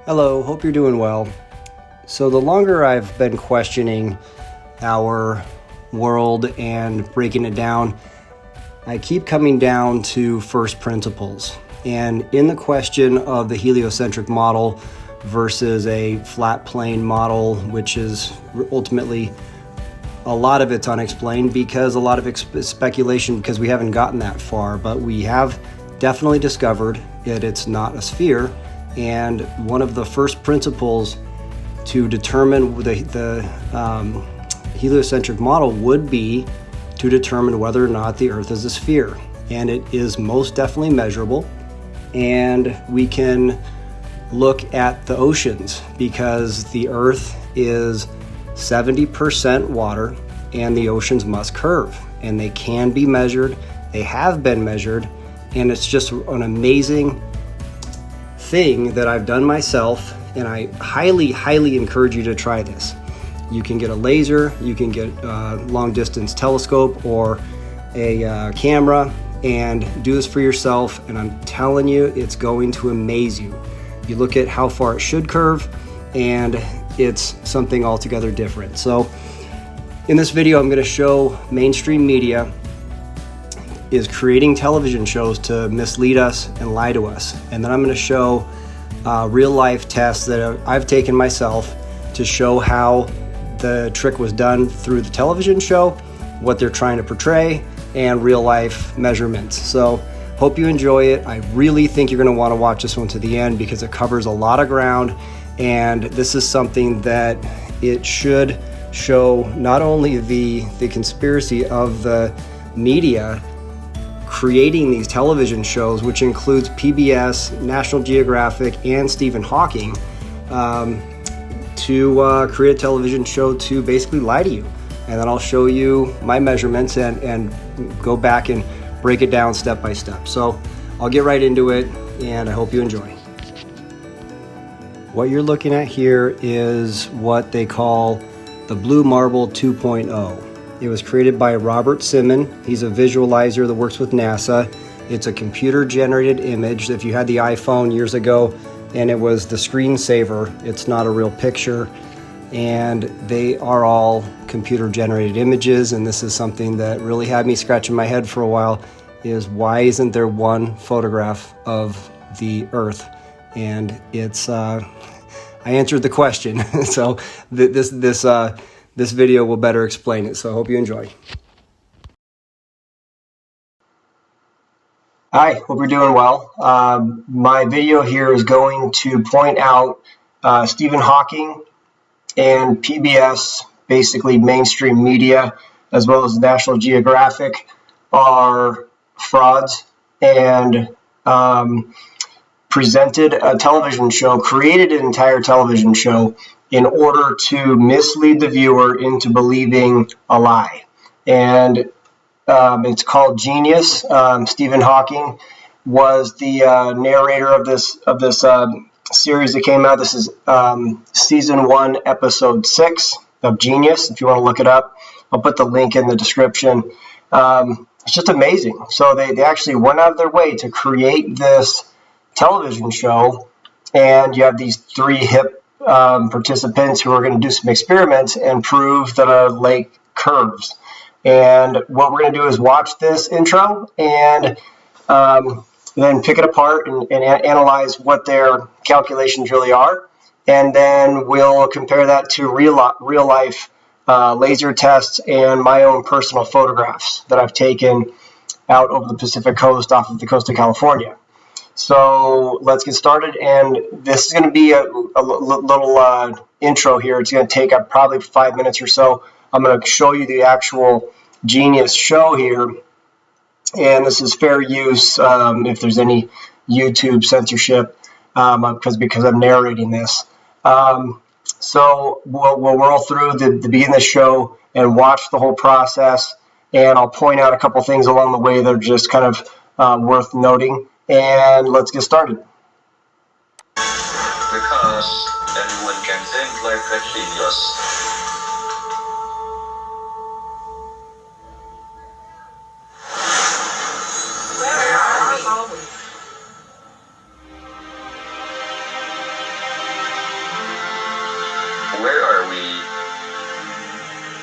Hello, hope you're doing well. So the longer I've been questioning our world and breaking it down, I keep coming down to first principles. And in the question of the heliocentric model versus a flat plane model, which is ultimately a lot of it's unexplained because a lot of it's speculation because we haven't gotten that far, but we have definitely discovered that it's not a sphere. And one of the first principles to determine the heliocentric model would be to determine whether or not the Earth is a sphere. And it is most definitely measurable. And we can look at the oceans because the Earth is 70% water and the oceans must curve. And they can be measured, they have been measured, and it's just an amazing thing that I've done myself, and I highly encourage you to try this. You can get a laser, you can get a long distance telescope or a camera and do this for yourself, and I'm telling you, it's going to amaze you. You look at how far it should curve and it's something altogether different. So in this video, I'm going to show mainstream media is creating television shows to mislead us and lie to us. And then I'm going to show real life tests that I've taken myself to show how the trick was done through the television show, what they're trying to portray, and real life measurements. So hope you enjoy it. I really think you're going to want to watch this one to the end because it covers a lot of ground, and this is something that it should show not only the conspiracy of the media creating these television shows, which includes PBS, National Geographic, and Stephen Hawking, to create a television show to basically lie to you. And then I'll show you my measurements and go back and break it down step by step. So I'll get right into it, and I hope you enjoy. What you're looking at here is what they call the Blue Marble 2.0. It was created by Robert Simon. He's a visualizer that works with NASA. It's a computer-generated image. If you had the iPhone years ago and it was the screensaver, it's not a real picture. And they are all computer-generated images, and this is something that really had me scratching my head for a while, is why isn't there one photograph of the Earth? And it's, I answered the question. So this video will better explain it, so I hope you enjoy. Hi, hope you're doing well. My video here is going to point out Stephen Hawking and PBS, basically mainstream media, as well as National Geographic, are frauds and presented a television show, created an entire television show in order to mislead the viewer into believing a lie. And it's called Genius. Stephen Hawking was the narrator of this series that came out. This is season 1, episode 6 of Genius. If you want to look it up, I'll put the link in the description. It's just amazing. So they actually went out of their way to create this television show, and you have these 3 hip participants who are going to do some experiments and prove that a lake curves. And what we're going to do is watch this intro and then pick it apart and analyze what their calculations really are. And then we'll compare that to real life laser tests and my own personal photographs that I've taken out over the Pacific coast off of the coast of California. So let's get started, and this is going to be a little intro here. It's going to take up probably 5 minutes or so. I'm going to show you the actual Genius show here, and this is fair use if there's any YouTube censorship because I'm narrating this. So we'll roll through the beginning of the show and watch the whole process, and I'll point out a couple things along the way that are just kind of worth noting. And let's get started. Because anyone can think like a genius. Where are we?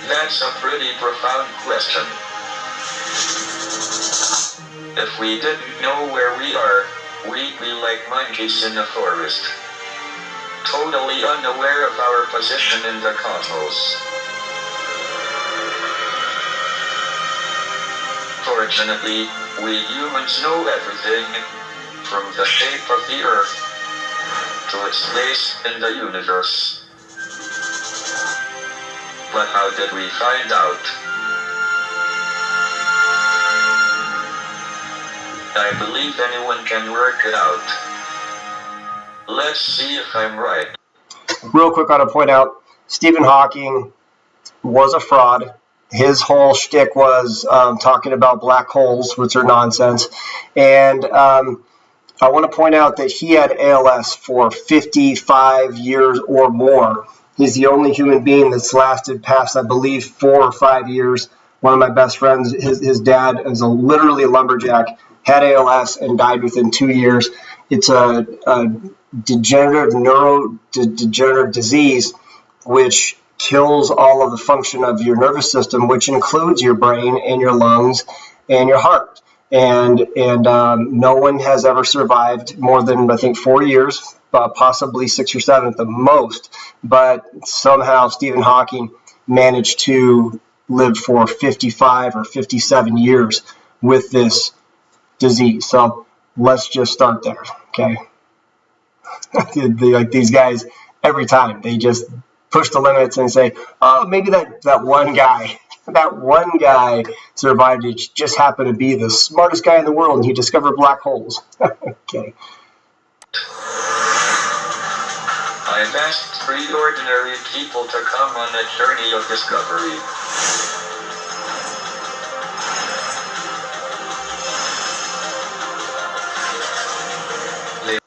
That's a pretty profound question. If we didn't know where we are, we'd be like monkeys in the forest, totally unaware of our position in the cosmos. Fortunately, we humans know everything, from the shape of the Earth to its place in the universe. But how did we find out? I believe anyone can work it out. Let's see if I'm right. Real quick, I want to point out, Stephen Hawking was a fraud. His whole shtick was talking about black holes, which are nonsense. And I want to point out that he had ALS for 55 years or more. He's the only human being that's lasted past, I believe, 4 or 5 years. One of my best friends, his dad is literally a lumberjack, had ALS and died within 2 years. It's a degenerative neurodegenerative disease which kills all of the function of your nervous system, which includes your brain and your lungs and your heart. And no one has ever survived more than, I think, 4 years, possibly 6 or 7 at the most. But somehow Stephen Hawking managed to live for 55 or 57 years with this disease. So let's just start there, okay? Like these guys, every time they just push the limits and say, oh, maybe that one guy survived. It just happened to be the smartest guy in the world, and he discovered black holes. Okay. I've asked 3 ordinary people to come on a journey of discovery.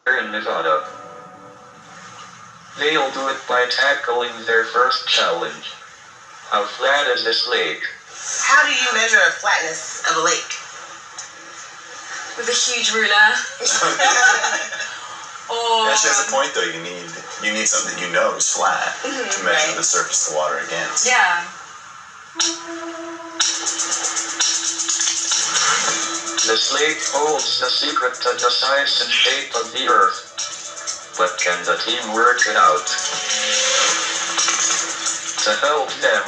They're in Nevada. They'll do it by tackling their first challenge. How flat is this lake? How do you measure a flatness of a lake? With a huge ruler. Or Actually, that's the point, though. You need something you know is flat to measure the surface of the water against. yeah. This lake holds the secret to the size and shape of the Earth. But can the team work it out? To help them,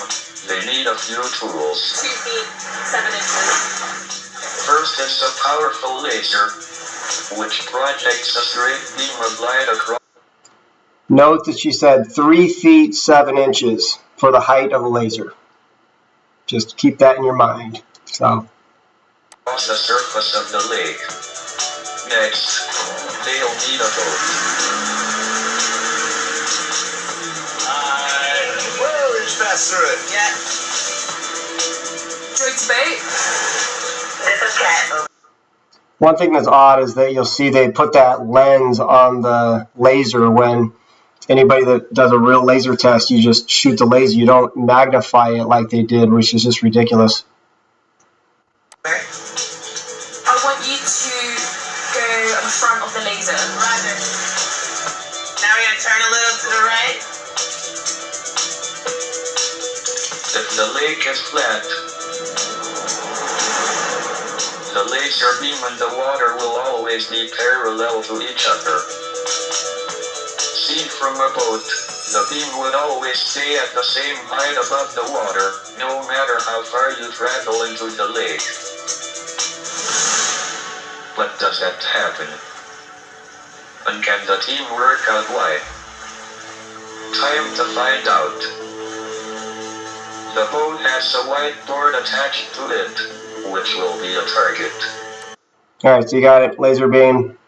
they need a few tools. 2 feet, 7 inches. First is a powerful laser, which projects a straight beam of light across. Note that she said 3 feet 7 inches for the height of a laser. Just keep that in your mind. So. Across the surface of the lake. Next, they'll need a boat. Whoa, we just passed through it. Yeah. Drake's bait. This is cat. One thing that's odd is that you'll see they put that lens on the laser. When anybody that does a real laser test, you just shoot the laser. You don't magnify it like they did, which is just ridiculous. I want you to go on the front of the laser. Roger. Now we're gonna turn a little to the right. If the lake is flat, the laser beam and the water will always be parallel to each other. Seen from a boat, the beam would always stay at the same height above the water, no matter how far you travel into the lake. But does that happen? And can the team work out why? Time to find out. The boat has a whiteboard attached to it, which will be a target. All right, so you got it. Laser beam.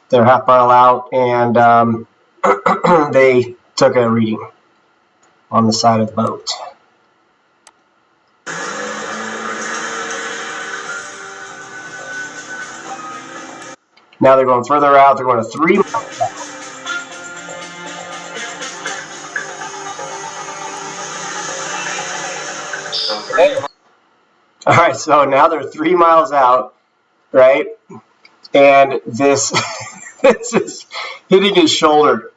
They're half mile out, and they took a reading on the side of the boat. Now they're going further out. They're going to 3 miles out. All right, so now they're 3 miles out, right? And this this is hitting his shoulder.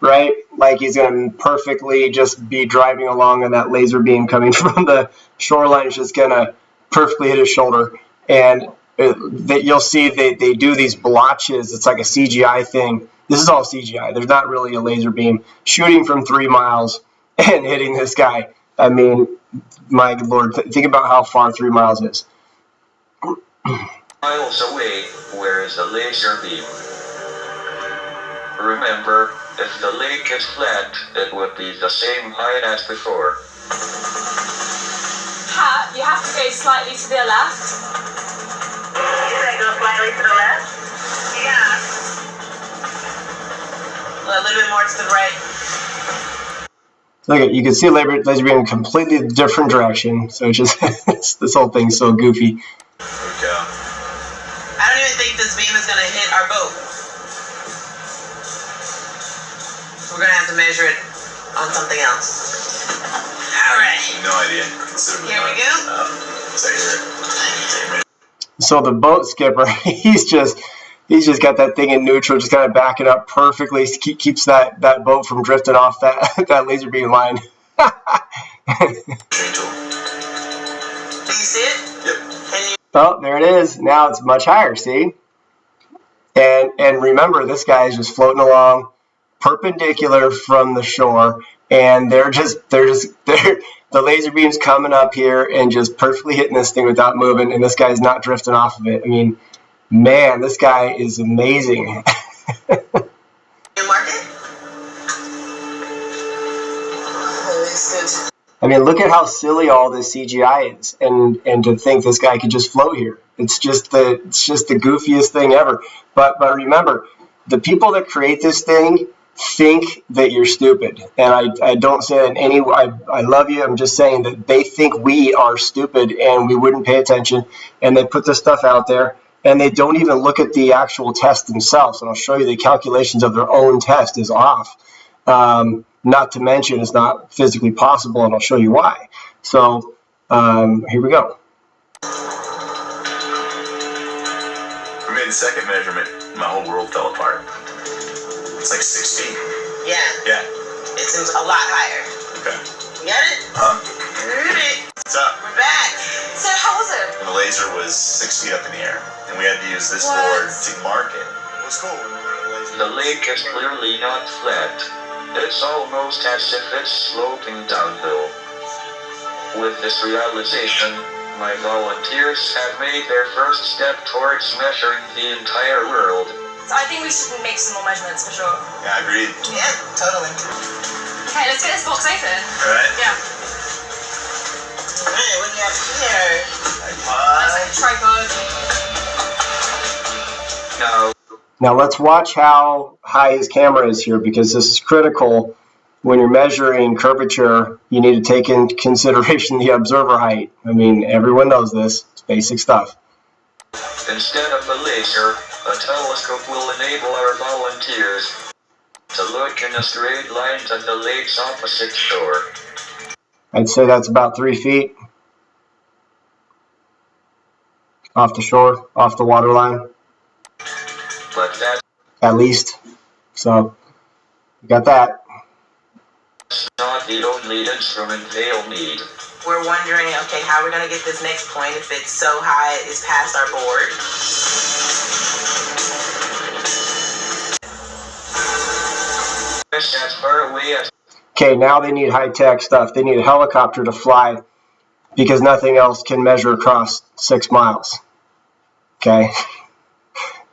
right? Like he's going to perfectly just be driving along and that laser beam coming from the shoreline is just going to perfectly hit his shoulder. And you'll see they do these blotches. It's like a CGI thing. This is all CGI. There's not really a laser beam shooting from 3 miles and hitting this guy. I mean, my Lord, think about how far 3 miles is. Miles away, where is the laser beam? Remember, if the lake is flat, it would be the same height as before. Pat, you have to go slightly to the left. You say go slightly to the left? Yeah. A little bit more to the right. Look at, you can see laser beam in a completely different direction. So it's just this whole thing's so goofy. Okay. I don't even think this beam is going to hit our boat. We're going to have to measure it on something else. All right. No idea. Consider Here we go. So the boat skipper, he's just got that thing in neutral, just kind of backing up perfectly, keeps that boat from drifting off that laser beam line. Do you see it? Yep. Oh, there it is. Now it's much higher, see? And remember, this guy is just floating along perpendicular from the shore, and they're the laser beam's coming up here and just perfectly hitting this thing without moving, and this guy's not drifting off of it. I mean, man, this guy is amazing. You mark it? I mean, look at how silly all this CGI is, and to think this guy could just float here. It's just the goofiest thing ever. But remember, the people that create this thing think that you're stupid, and I don't say that in any way. I love you. I'm just saying that they think we are stupid and we wouldn't pay attention, and they put this stuff out there, and they don't even look at the actual test themselves. And I'll show you the calculations of their own test is off. Not to mention it's not physically possible, and I'll show you why. So here we go. We made the second measurement. My whole world fell apart. It's like 6 feet. Yeah. Yeah. It seems a lot higher. Okay. You got it? Huh? Alright. What's up? We're back. So how was it? And the laser was 6 feet up in the air, and we had to use this board to mark it. It was cool. The lake is clearly not flat. It's almost as if it's sloping downhill. With this realization, my volunteers have made their first step towards measuring the entire world. So I think we should make some more measurements for sure. Yeah, agreed. Yeah, totally. Okay, let's get this box open. Alright. Yeah. Alright, what do you have here? It's like a tripod. Now let's watch how high his camera is here, because this is critical. When you're measuring curvature, you need to take into consideration the observer height. I mean, everyone knows this. It's basic stuff. Instead of a laser, a telescope will enable our volunteers to look in a straight line to the lake's opposite shore. I'd say that's about 3 feet off the shore, off the water line. But that's At least. So, you got that. not the only instrument they'll need. We're wondering, okay, how we're going to get this next point if it's so high it's past our board. As far away as Okay, now they need high-tech stuff. They need a helicopter to fly because nothing else can measure across 6 miles. Okay?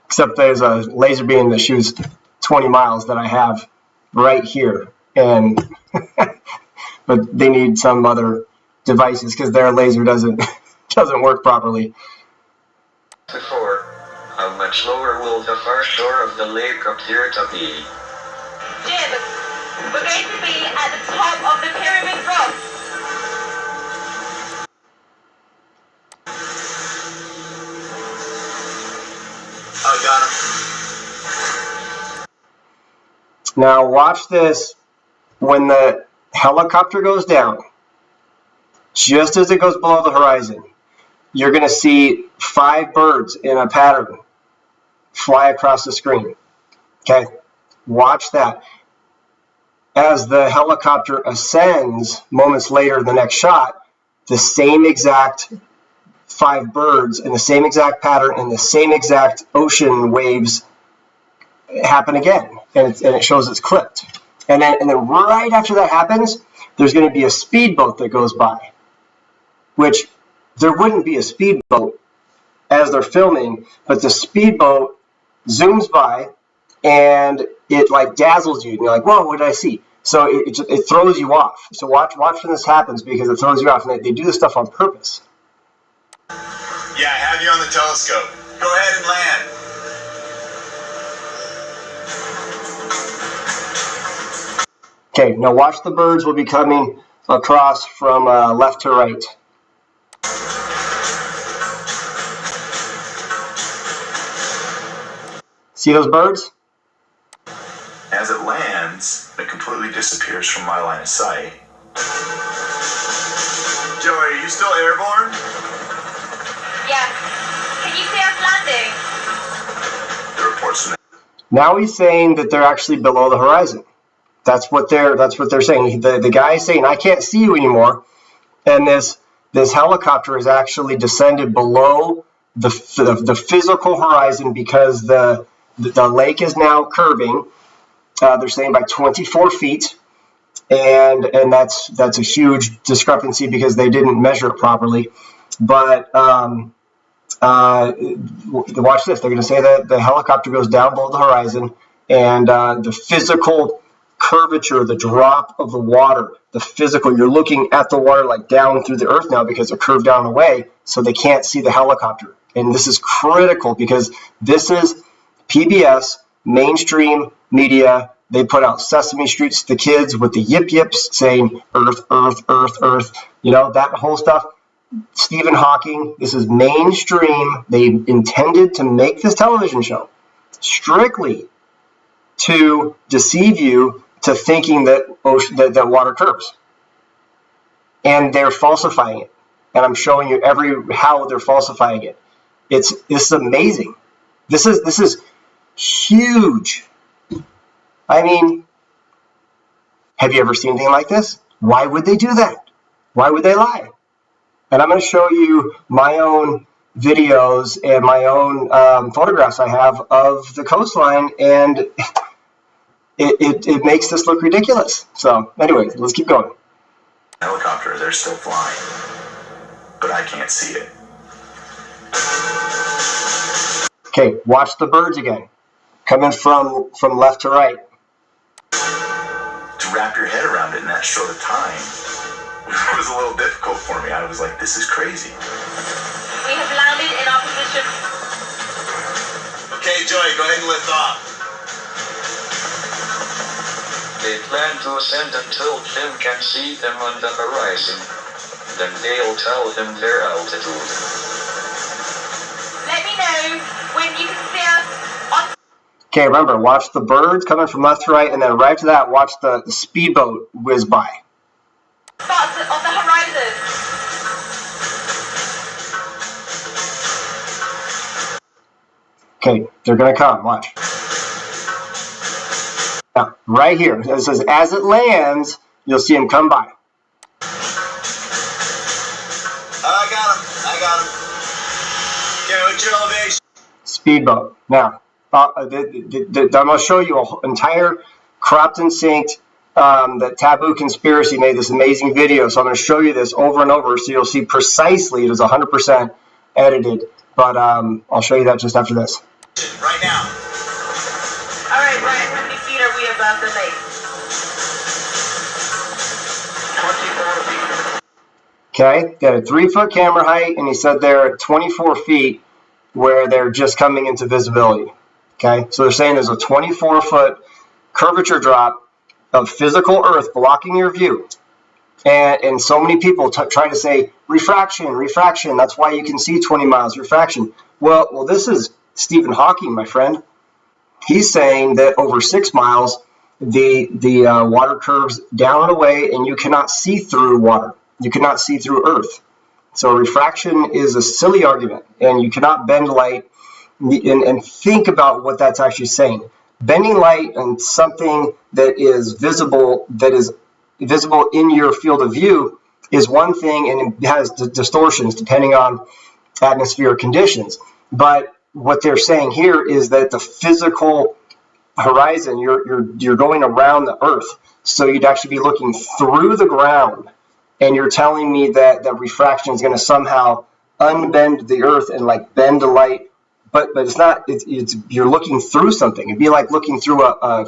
Except there's a laser beam that shoots 20 miles that I have right here. And but they need some other devices because their laser doesn't work properly. before. How much lower will the far shore of the lake appear to be? Jim, we're going to be at the top of the pyramid rock. Oh, got him. Now watch this. When the helicopter goes down, just as it goes below the horizon, you're going to see 5 birds in a pattern fly across the screen. Okay? Watch that. as the helicopter ascends moments later in the next shot, the same exact 5 birds in the same exact pattern and the same exact ocean waves happen again, and it shows it's clipped. And then right after that happens, there's going to be a speedboat that goes by, which there wouldn't be a speedboat as they're filming, but the speedboat zooms by and it like dazzles you, and you're like, whoa, what did I see? So it throws you off. So watch when this happens, because it throws you off, and they do this stuff on purpose. Yeah, I have you on the telescope. Go ahead and land. Okay, now watch the birds will be coming across from left to right. See those birds? As it lands, it completely disappears from my line of sight. Joey, are you still airborne? Yes. Can you see us landing? The reports from Now he's saying that they're actually below the horizon. That's what they're saying. The guy is saying, I can't see you anymore, and this helicopter has actually descended below the physical horizon, because the lake is now curving. They're saying by 24 feet, and that's a huge discrepancy because they didn't measure it properly. But watch this. They're going to say that the helicopter goes down below the horizon, and the physical curvature, the drop of the water, the physical, you're looking at the water like down through the earth now, because it curved down away, so they can't see the helicopter. And this is critical, because this is PBS, mainstream media. They put out Sesame Street to the kids with the yip yips saying Earth, Earth, Earth, Earth, that whole stuff. Stephen Hawking, this is mainstream. They intended to make this television show strictly to deceive you to thinking that water curves. And they're falsifying it. And I'm showing you how they're falsifying it. This is amazing. This is huge. I mean, have you ever seen anything like this? Why would they do that? Why would they lie? And I'm going to show you my own videos and my own photographs I have of the coastline, and it makes this look ridiculous. So anyway, let's keep going. helicopter, they're still flying, but I can't see it. Okay, watch the birds again, coming from left to right. To wrap your head around it in that short of time was a little difficult for me. I was like, this is crazy. We have landed in our position. Okay, Joey, go ahead and lift off. They plan to ascend until Tim can see them on the horizon. Then they'll tell him their altitude. Let me know when you can see us on. Okay, remember, watch the birds coming from left to right, and then right to that, watch the speedboat whiz by. Spots of the horizon. Okay, they're going to come. Watch. Now, right here, it says as it lands, you'll see them come by. I got him. Okay, what's your elevation? Speedboat. Now, I'm going to show you an entire cropped and synced that Taboo Conspiracy made this amazing video. So I'm going to show you this over and over so you'll see precisely it is 100% edited. But I'll show you that just after this. Right now. All right, Brian, how many feet are we above the lake? 24 feet. Okay, got a 3-foot camera height, and he said they're at 24 feet where they're just coming into visibility. Okay, so they're saying there's a 24-foot curvature drop of physical Earth blocking your view. And so many people try to say refraction, that's why you can see 20 miles, refraction. Well, this is Stephen Hawking, my friend. He's saying that over 6 miles, the water curves down and away, and you cannot see through water. You cannot see through Earth. So refraction is a silly argument, and you cannot bend light. And think about what that's actually saying. bending light on something that is visible in your field of view is one thing, and it has distortions depending on atmospheric conditions. But what they're saying here is that the physical horizon, you're going around the Earth, so you'd actually be looking through the ground, and you're telling me that refraction is going to somehow unbend the Earth and like bend the light, but it's not. It's you're looking through something. It'd be like looking through a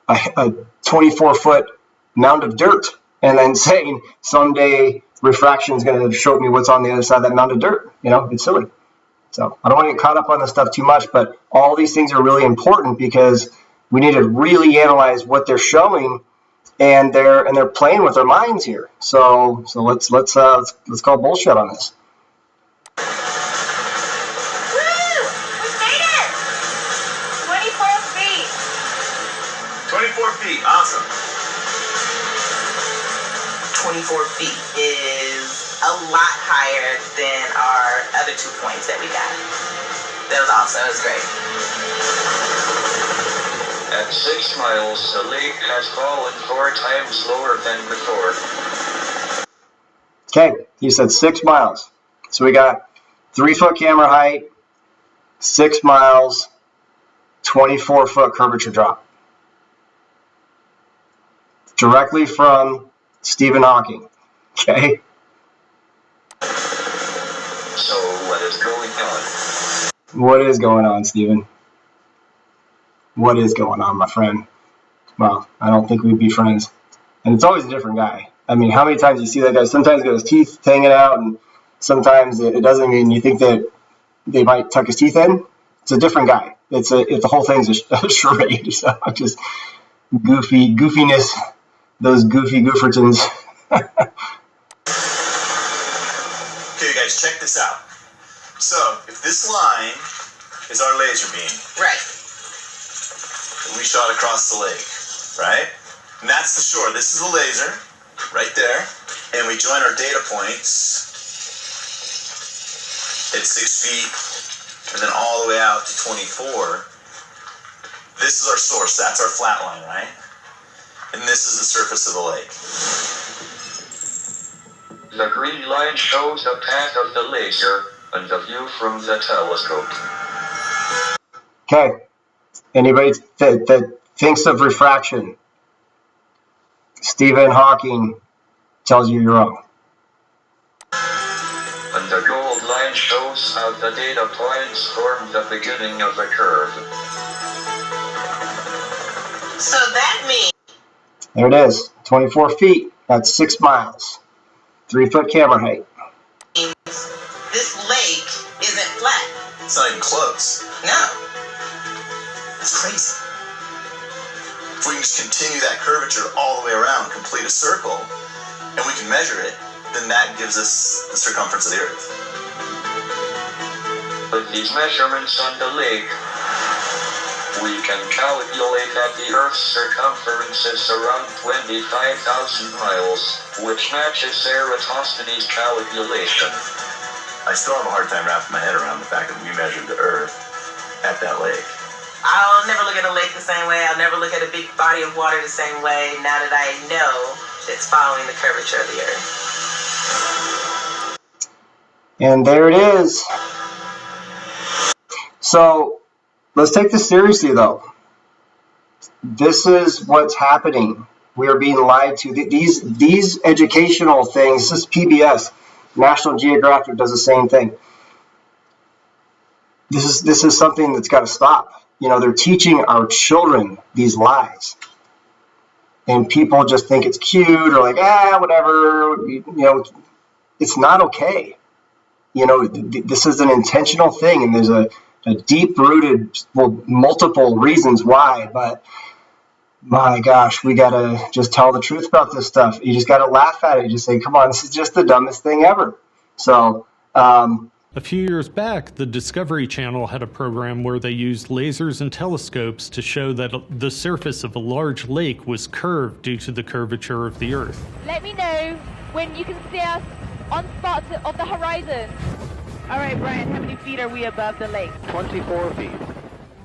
24-foot mound of dirt, and then saying someday refraction is going to show me what's on the other side of that mound of dirt. It's silly. So I don't want to get caught up on this stuff too much, but all these things are really important because we need to really analyze what they're showing, and they're playing with our minds here. So let's call bullshit on this. Woo! We made it! 24 feet. 24 feet, awesome. 24 feet is a lot higher than our other 2 points that we got. That was awesome. That was great. At 6 miles, the lake has fallen 4 times lower than before. Okay, he said 6 miles. So we got 3-foot camera height, 6 miles, 24-foot curvature drop. Directly from Stephen Hawking. Okay. So what is going on? What is going on, Stephen? What is going on, my friend? Well, I don't think we'd be friends. And it's always a different guy. I mean, how many times you see that guy? Sometimes he's got his teeth hanging out, and sometimes it doesn't mean you think that they might tuck his teeth in. It's a different guy. It's the whole thing's a charade. So just goofiness, those goofy goofertons. Okay, guys, check this out. So, if this line is our laser beam, Right. we shot across the lake, right? And that's the shore. This is the laser, right there. And we join our data points at 6 feet, and then all the way out to 24. This is our source. That's our flat line, right? And this is the surface of the lake. The green line shows the path of the laser and the view from the telescope. Okay. Anybody that thinks of refraction, Stephen Hawking tells you you're wrong. And the gold line shows how the data points form the beginning of a curve. So that means There it is. 24 feet. That's 6 miles. 3-foot camera height. this lake isn't flat. It's not even close. No. That's crazy. If we can just continue that curvature all the way around, complete a circle, and we can measure it, then that gives us the circumference of the Earth. With these measurements on the lake, we can calculate that the Earth's circumference is around 25,000 miles, which matches Eratosthenes' calculation. I still have a hard time wrapping my head around the fact that we measured the Earth at that lake. I'll never look at a lake the same way. I'll never look at a big body of water the same way now that I know it's following the curvature of the Earth. And there it is. So let's take this seriously, though. This is what's happening. We are being lied to. These educational things, this is PBS. National Geographic does the same thing. This is something that's got to stop. They're teaching our children these lies. And people just think it's cute or like, whatever. It's not okay. This is an intentional thing, and there's a deep-rooted, multiple reasons why, but my gosh, we gotta just tell the truth about this stuff. You just gotta laugh at it. You just say, come on, this is just the dumbest thing ever. So, a few years back, the Discovery Channel had a program where they used lasers and telescopes to show that the surface of a large lake was curved due to the curvature of the Earth. Let me know when you can see us on spots of the horizon. All right, Brian, how many feet are we above the lake? 24 feet.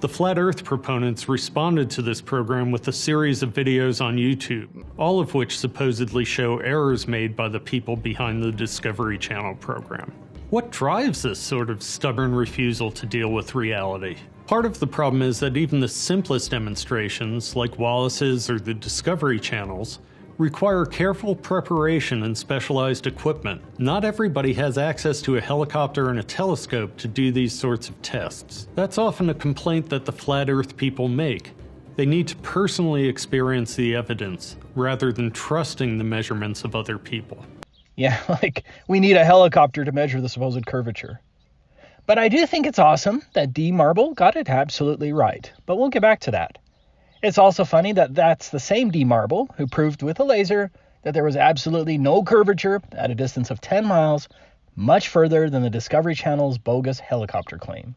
The Flat Earth proponents responded to this program with a series of videos on YouTube, all of which supposedly show errors made by the people behind the Discovery Channel program. What drives this sort of stubborn refusal to deal with reality? Part of the problem is that even the simplest demonstrations, like Wallace's or the Discovery Channels, require careful preparation and specialized equipment. Not everybody has access to a helicopter and a telescope to do these sorts of tests. That's often a complaint that the Flat Earth people make. They need to personally experience the evidence, rather than trusting the measurements of other people. Yeah, like, we need a helicopter to measure the supposed curvature. But I do think it's awesome that D. Marble got it absolutely right, but we'll get back to that. It's also funny that that's the same D. Marble who proved with a laser that there was absolutely no curvature at a distance of 10 miles, much further than the Discovery Channel's bogus helicopter claim.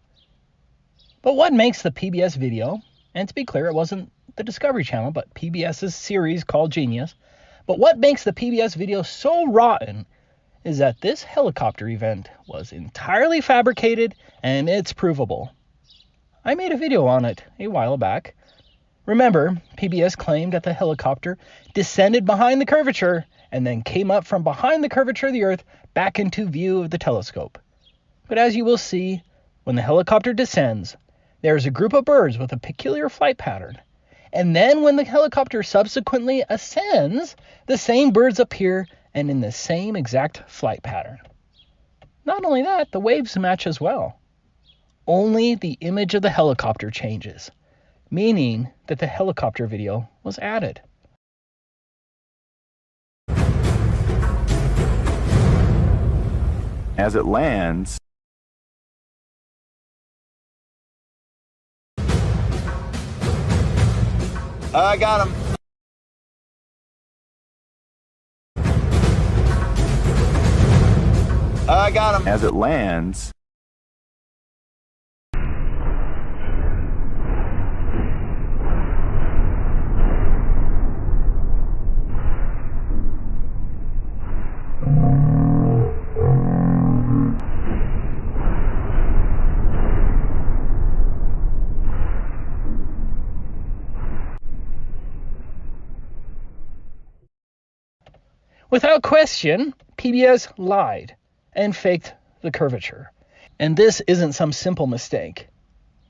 But what makes the PBS video, and to be clear, it wasn't the Discovery Channel, but PBS's series called Genius, but what makes the PBS video so rotten is that this helicopter event was entirely fabricated and it's provable. I made a video on it a while back. Remember, PBS claimed that the helicopter descended behind the curvature and then came up from behind the curvature of the Earth back into view of the telescope. But as you will see, when the helicopter descends, there is a group of birds with a peculiar flight pattern. And then when the helicopter subsequently ascends, the same birds appear and in the same exact flight pattern. Not only that, the waves match as well. Only the image of the helicopter changes, meaning that the helicopter video was added. As it lands, I got him. I got him. As it lands, without question, PBS lied and faked the curvature. And this isn't some simple mistake.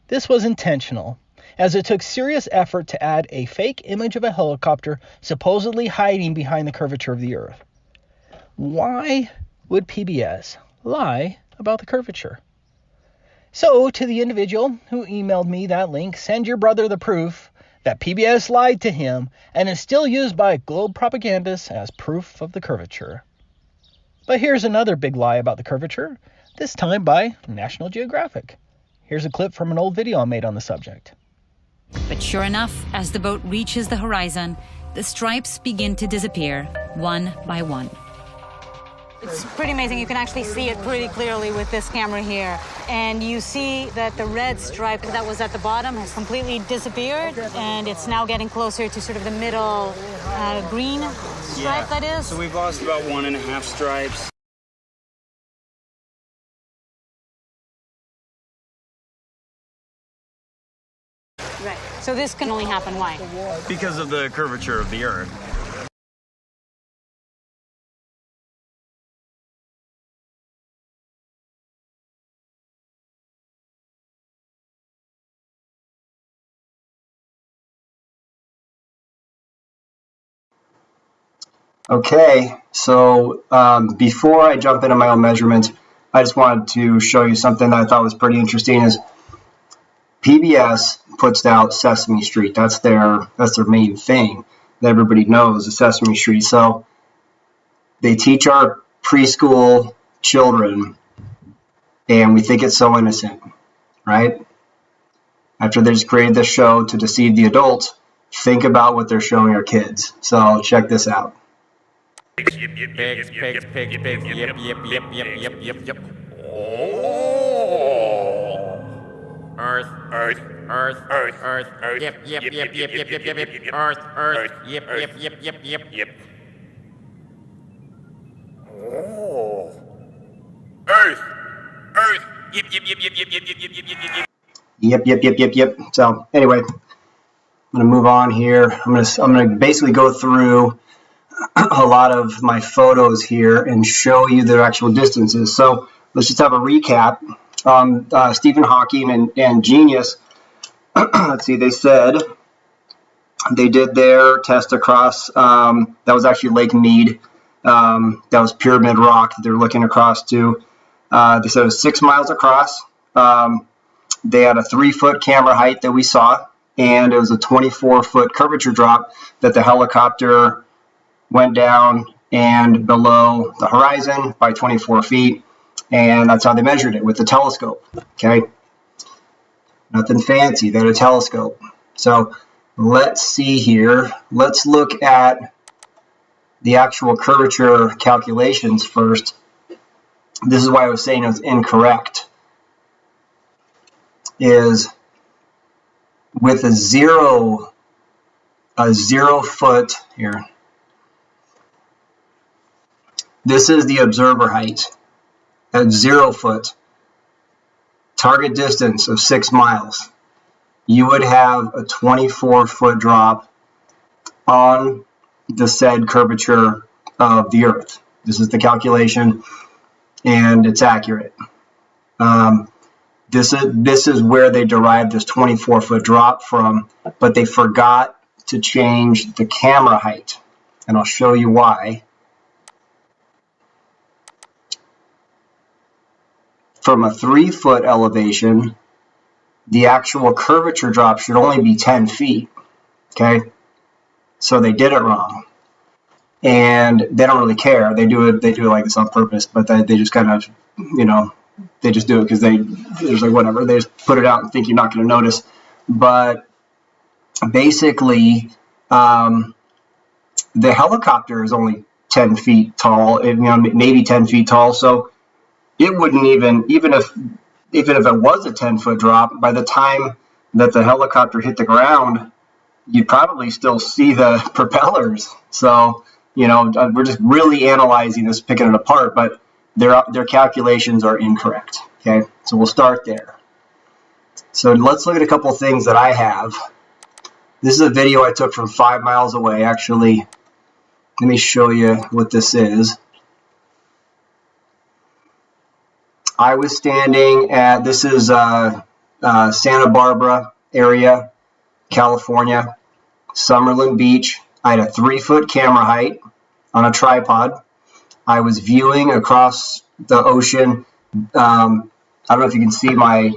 This was intentional, as it took serious effort to add a fake image of a helicopter supposedly hiding behind the curvature of the Earth. Why would PBS lie about the curvature? So, to the individual who emailed me that link, send your brother the proof that PBS lied to him and is still used by globe propagandists as proof of the curvature. But here's another big lie about the curvature, this time by National Geographic. Here's a clip from an old video I made on the subject. But sure enough, as the boat reaches the horizon, the stripes begin to disappear one by one. It's pretty amazing. You can actually see it pretty clearly with this camera here. And you see that the red stripe that was at the bottom has completely disappeared, and it's now getting closer to sort of the middle green stripe, that is. So we've lost about 1.5 stripes. Right. So this can only happen, why? Because of the curvature of the Earth. Okay, so before I jump into my own measurements, I just wanted to show you something that I thought was pretty interesting. Is PBS puts out Sesame Street. That's their main thing that everybody knows, is Sesame Street. So they teach our preschool children, and we think it's so innocent, right? After they just created this show to deceive the adults, think about what they're showing our kids. So check this out. Pigs, pigs, pigs, pigs, yep. Oh. Earth, Earth, Earth, Earth, Earth, Earth, yep, Earth, Earth, yep. Oh. Earth, Earth, yep. Yep. So anyway, I'm gonna move on here. I'm gonna basically go through a lot of my photos here and show you their actual distances. So let's just have a recap. Stephen Hawking and Genius, let's see, they said they did their test across, that was actually Lake Mead. That was Pyramid Rock that they're looking across to. They said it was 6 miles across. They had a 3-foot camera height that we saw, and it was a 24-foot curvature drop that the helicopter went down and below the horizon by 24 feet, and that's how they measured it with the telescope. Okay, nothing fancy, they're a telescope. So let's see here. Let's look at the actual curvature calculations first. This is why I was saying it was incorrect. Is with a zero foot here. This is the observer height at 0 foot. Target distance of 6 miles. You would have a 24-foot drop on the said curvature of the Earth. This is the calculation, and it's accurate. This is where they derived this 24-foot drop from, but they forgot to change the camera height, and I'll show you why. From a 3-foot elevation, the actual curvature drop should only be 10 feet, okay? So they did it wrong. And they don't really care. They do it like this on purpose, but they just kind of, you know, they just do it because they're just like, whatever. They just put it out and think you're not going to notice. But basically, the helicopter is only 10 feet tall, you know, maybe 10 feet tall. So it wouldn't even if it was a 10-foot drop, by the time that the helicopter hit the ground, you'd probably still see the propellers. So, you know, we're just really analyzing this, picking it apart, but their calculations are incorrect. Okay, so we'll start there. So let's look at a couple of things that I have. This is a video I took from 5 miles away. Actually, let me show you what this is. I was standing at, this is Santa Barbara area, California, Summerlin Beach. I had a 3-foot camera height on a tripod. I was viewing across the ocean. I don't know if you can see my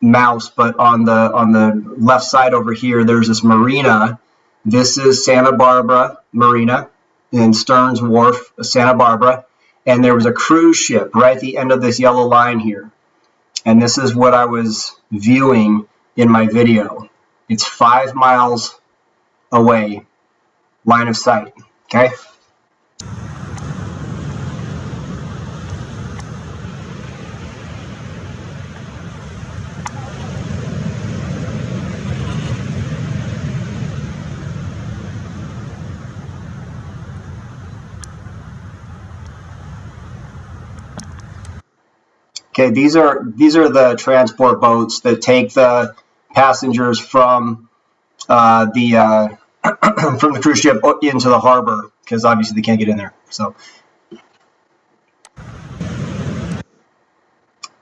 mouse, but on the left side over here, there's this marina. This is Santa Barbara Marina in Stearns Wharf, Santa Barbara. And there was a cruise ship right at the end of this yellow line here. And this is what I was viewing in my video. It's 5 miles away, line of sight, okay? Okay, these are the transport boats that take the passengers from the from the cruise ship into the harbor, because obviously they can't get in there. So,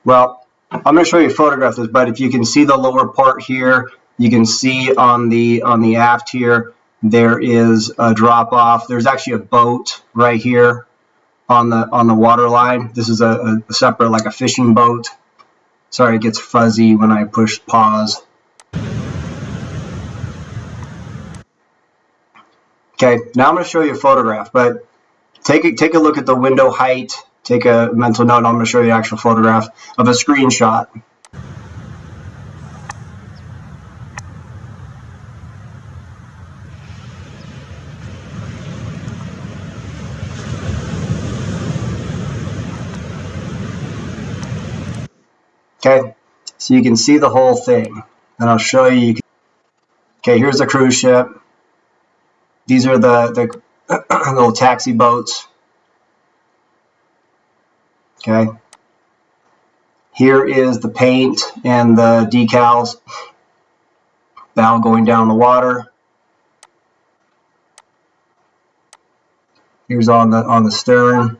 well, I'm going to show you a photograph of this, but if you can see the lower part here, you can see on the aft here there is a drop off. There's actually a boat right here on the water line. This is a separate, like a fishing boat. Sorry, it gets fuzzy when I push pause. Okay, now I'm going to show you a photograph, but take a look at the window height. Take a mental note. I'm going to show you an actual photograph of a screenshot. Okay, so you can see the whole thing, and I'll show you. Okay, here's the cruise ship. These are the little taxi boats. Okay, Here is the paint and the decals. Bow going down the water. Here's on the stern.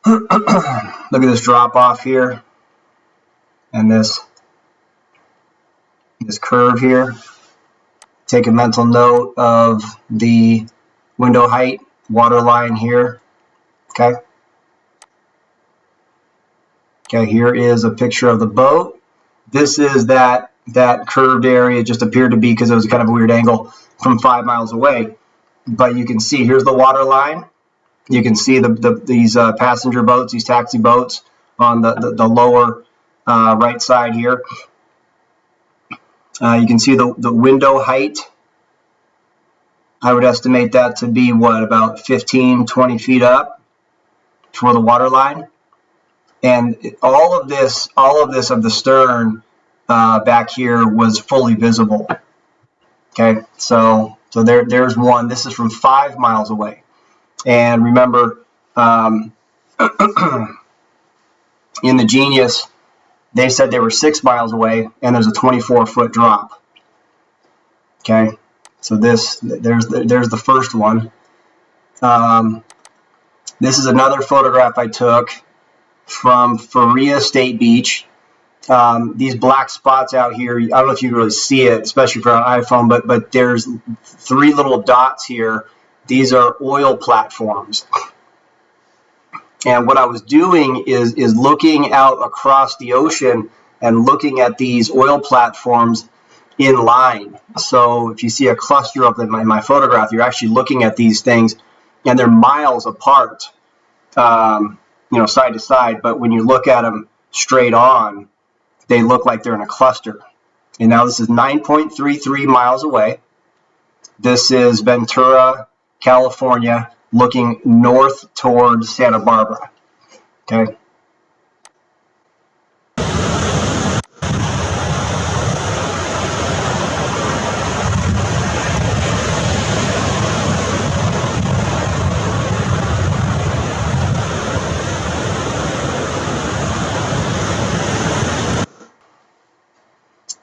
Look at this drop off here, and this curve here. Take a mental note of the window height, water line here. Okay. Okay, here is a picture of the boat. This is that curved area. It just appeared to be because it was kind of a weird angle from 5 miles away. But you can see here's the water line. You can see these passenger boats, these taxi boats on the lower right side here. You can see the window height. I would estimate that to be what, about 15, 20 feet up for the water line. And all of this of the stern back here was fully visible. Okay, so there's one. This is from 5 miles away. And remember, in the Genius, they said they were 6 miles away, and there's a 24-foot drop. Okay, so there's the first one. This is another photograph I took from Faria State Beach. These black spots out here, I don't know if you can really see it, especially for an iPhone, but there's 3 little dots here. These are oil platforms. And what I was doing is looking out across the ocean and looking at these oil platforms in line. So if you see a cluster of them in my photograph, you're actually looking at these things, and they're miles apart, side to side. But when you look at them straight on, they look like they're in a cluster. And now this is 9.33 miles away. This is Ventura, California, looking north towards Santa Barbara. Okay.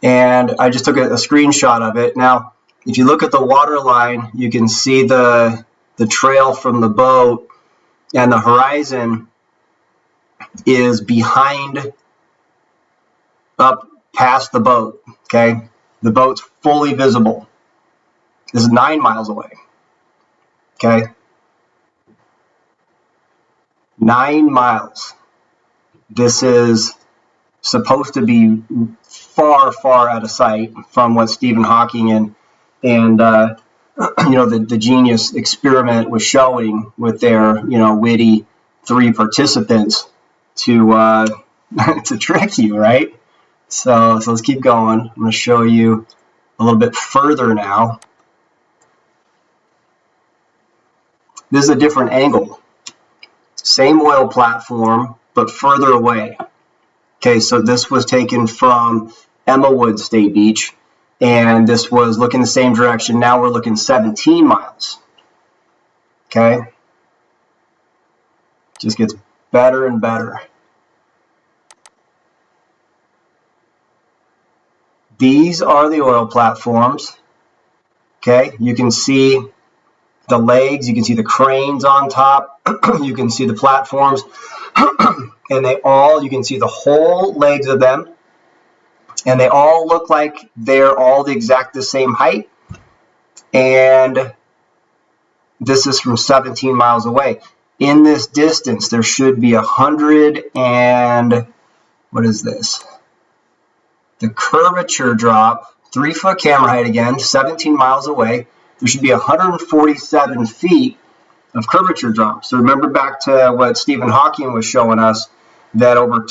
And I just took a screenshot of it. Now, if you look at the water line, you can see the trail from the boat, and the horizon is behind, up past the boat. Okay, the boat's fully visible. This is 9 miles away. Okay, 9 miles. This is supposed to be far, far out of sight from what Stephen Hawking and the Genius experiment was showing with their witty 3 participants to to trick you, right? So let's keep going. I'm going to show you a little bit further now. This is a different angle. Same oil platform, but further away. Okay, so this was taken from Emmawood State Beach, and this was looking the same direction. Now we're looking 17 miles. Okay, just gets better and better. These are the oil platforms. Okay, you can see the legs, you can see the cranes on top, you can see the platforms, and you can see the whole legs of them, and they all look like they're all the same height, and this is from 17 miles away. In this distance, there should be 100 and, what is this? The curvature drop, 3-foot camera height again, 17 miles away. There should be 147 feet of curvature drop. So remember back to what Stephen Hawking was showing us, that over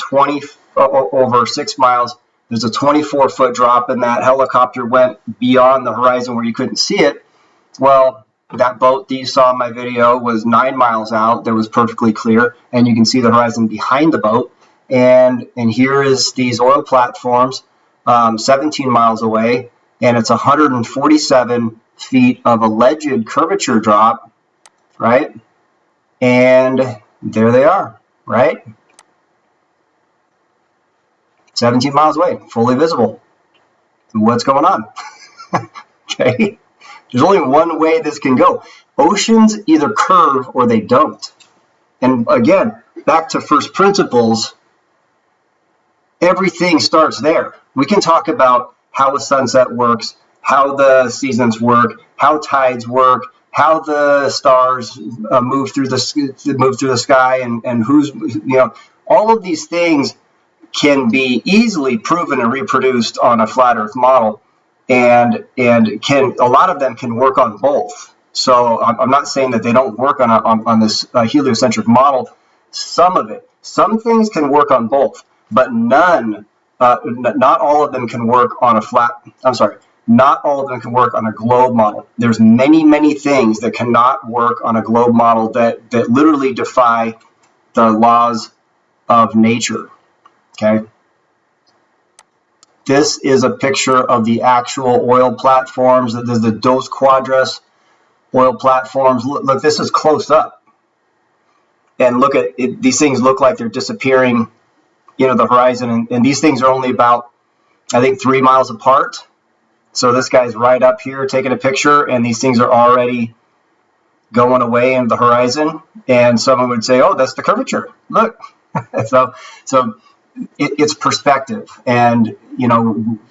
6 miles, there's a 24-foot drop, and that helicopter went beyond the horizon where you couldn't see it. Well, that boat that you saw in my video was 9 miles out. That was perfectly clear, and you can see the horizon behind the boat. And here is these oil platforms, 17 miles away, and it's 147 feet of alleged curvature drop, right? And there they are, right? 17 miles away, fully visible. What's going on? Okay. There's only one way this can go. Oceans either curve or they don't. And again, back to first principles, everything starts there. We can talk about how a sunset works, how the seasons work, how tides work, how the stars move through the sky, and who's, all of these things can be easily proven and reproduced on a flat Earth model, and a lot of them can work on both. So I'm not saying that they don't work on this heliocentric model. Some things can work on both, but not all of them can work on a flat. I'm sorry, not all of them can work on a globe model. There's many things that cannot work on a globe model that literally defy the laws of nature. Okay. This is a picture of the actual oil platforms. There's the Dos Quadras oil platforms. Look, this is close up. And look at it, these things look like they're disappearing, the horizon. And these things are only about, I think, 3 miles apart. So this guy's right up here taking a picture, and these things are already going away in the horizon. And someone would say, oh, that's the curvature. Look. So it's perspective. And,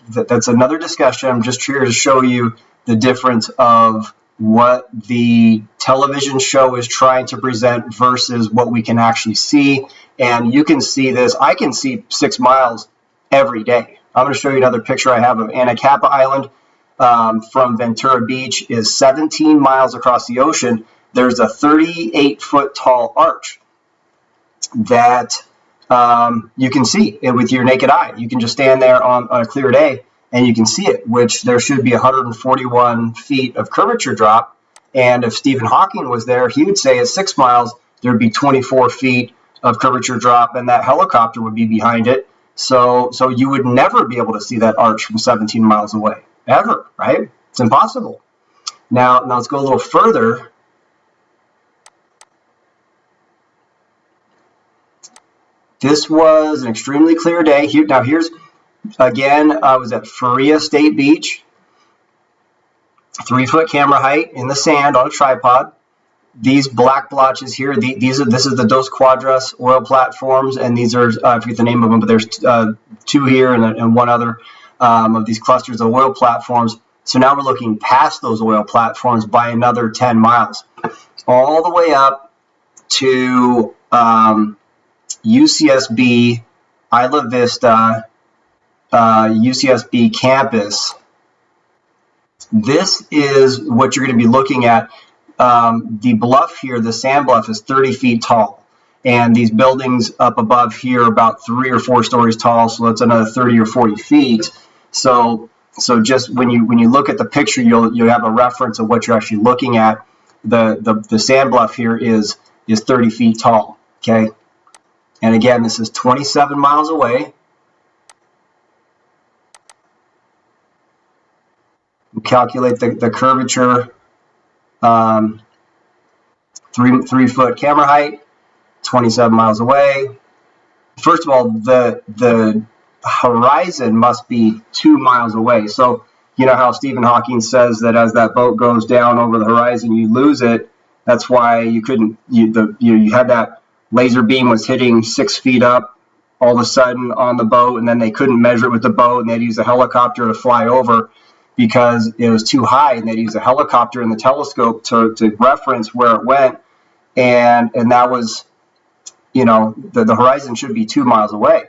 that's another discussion. I'm just here to show you the difference of what the television show is trying to present versus what we can actually see. And you can see this. I can see 6 miles every day. I'm going to show you another picture I have of Anacapa Island from Ventura Beach. Is 17 miles across the ocean. There's a 38-foot tall arch that you can see it with your naked eye. You can just stand there on a clear day and you can see it, which there should be 141 feet of curvature drop. And if Stephen Hawking was there, he would say at 6 miles, there'd be 24 feet of curvature drop, and that helicopter would be behind it. So you would never be able to see that arch from 17 miles away, ever, right? It's impossible. Now let's go a little further. This was an extremely clear day. Here's, again, I was at Faria State Beach, 3-foot camera height in the sand on a tripod. These black blotches here, this is the Dos Quadras oil platforms, and these are, I forget the name of them, but there's 2 here and one other of these clusters of oil platforms. So now we're looking past those oil platforms by another 10 miles, all the way up to UCSB, Isla Vista, UCSB campus. This is what you're going to be looking at. The bluff here, the sand bluff, is 30 feet tall. And these buildings up above here are about 3 or 4 stories tall, so that's another 30 or 40 feet. So just when you look at the picture, you'll have a reference of what you're actually looking at. The sand bluff here is 30 feet tall. Okay. And again, this is 27 miles away. We calculate the curvature, 3-foot camera height, 27 miles away. First of all, the horizon must be 2 miles away. So you know how Stephen Hawking says that as that boat goes down over the horizon, you lose it. That's why you couldn't. You had that laser beam was hitting 6 feet up all of a sudden on the boat, and then they couldn't measure it with the boat, and they'd use a helicopter to fly over because it was too high, and they'd use a helicopter and the telescope to reference where it went, and that was, the horizon should be 2 miles away,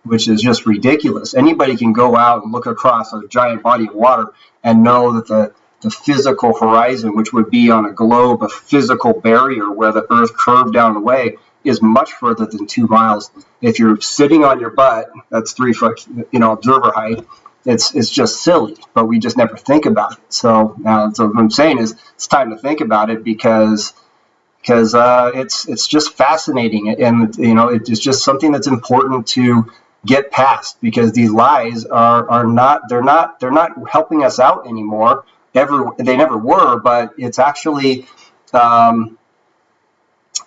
which is just ridiculous. Anybody can go out and look across a giant body of water and know that the physical horizon, which would be on a globe, a physical barrier where the Earth curved down the way, is much further than 2 miles. If you're sitting on your butt, that's 3 foot, observer height. It's just silly, but we just never think about it. So what I'm saying is it's time to think about it because it's just fascinating, and it's just something that's important to get past, because these lies are not helping us out anymore. They never were, but it's actually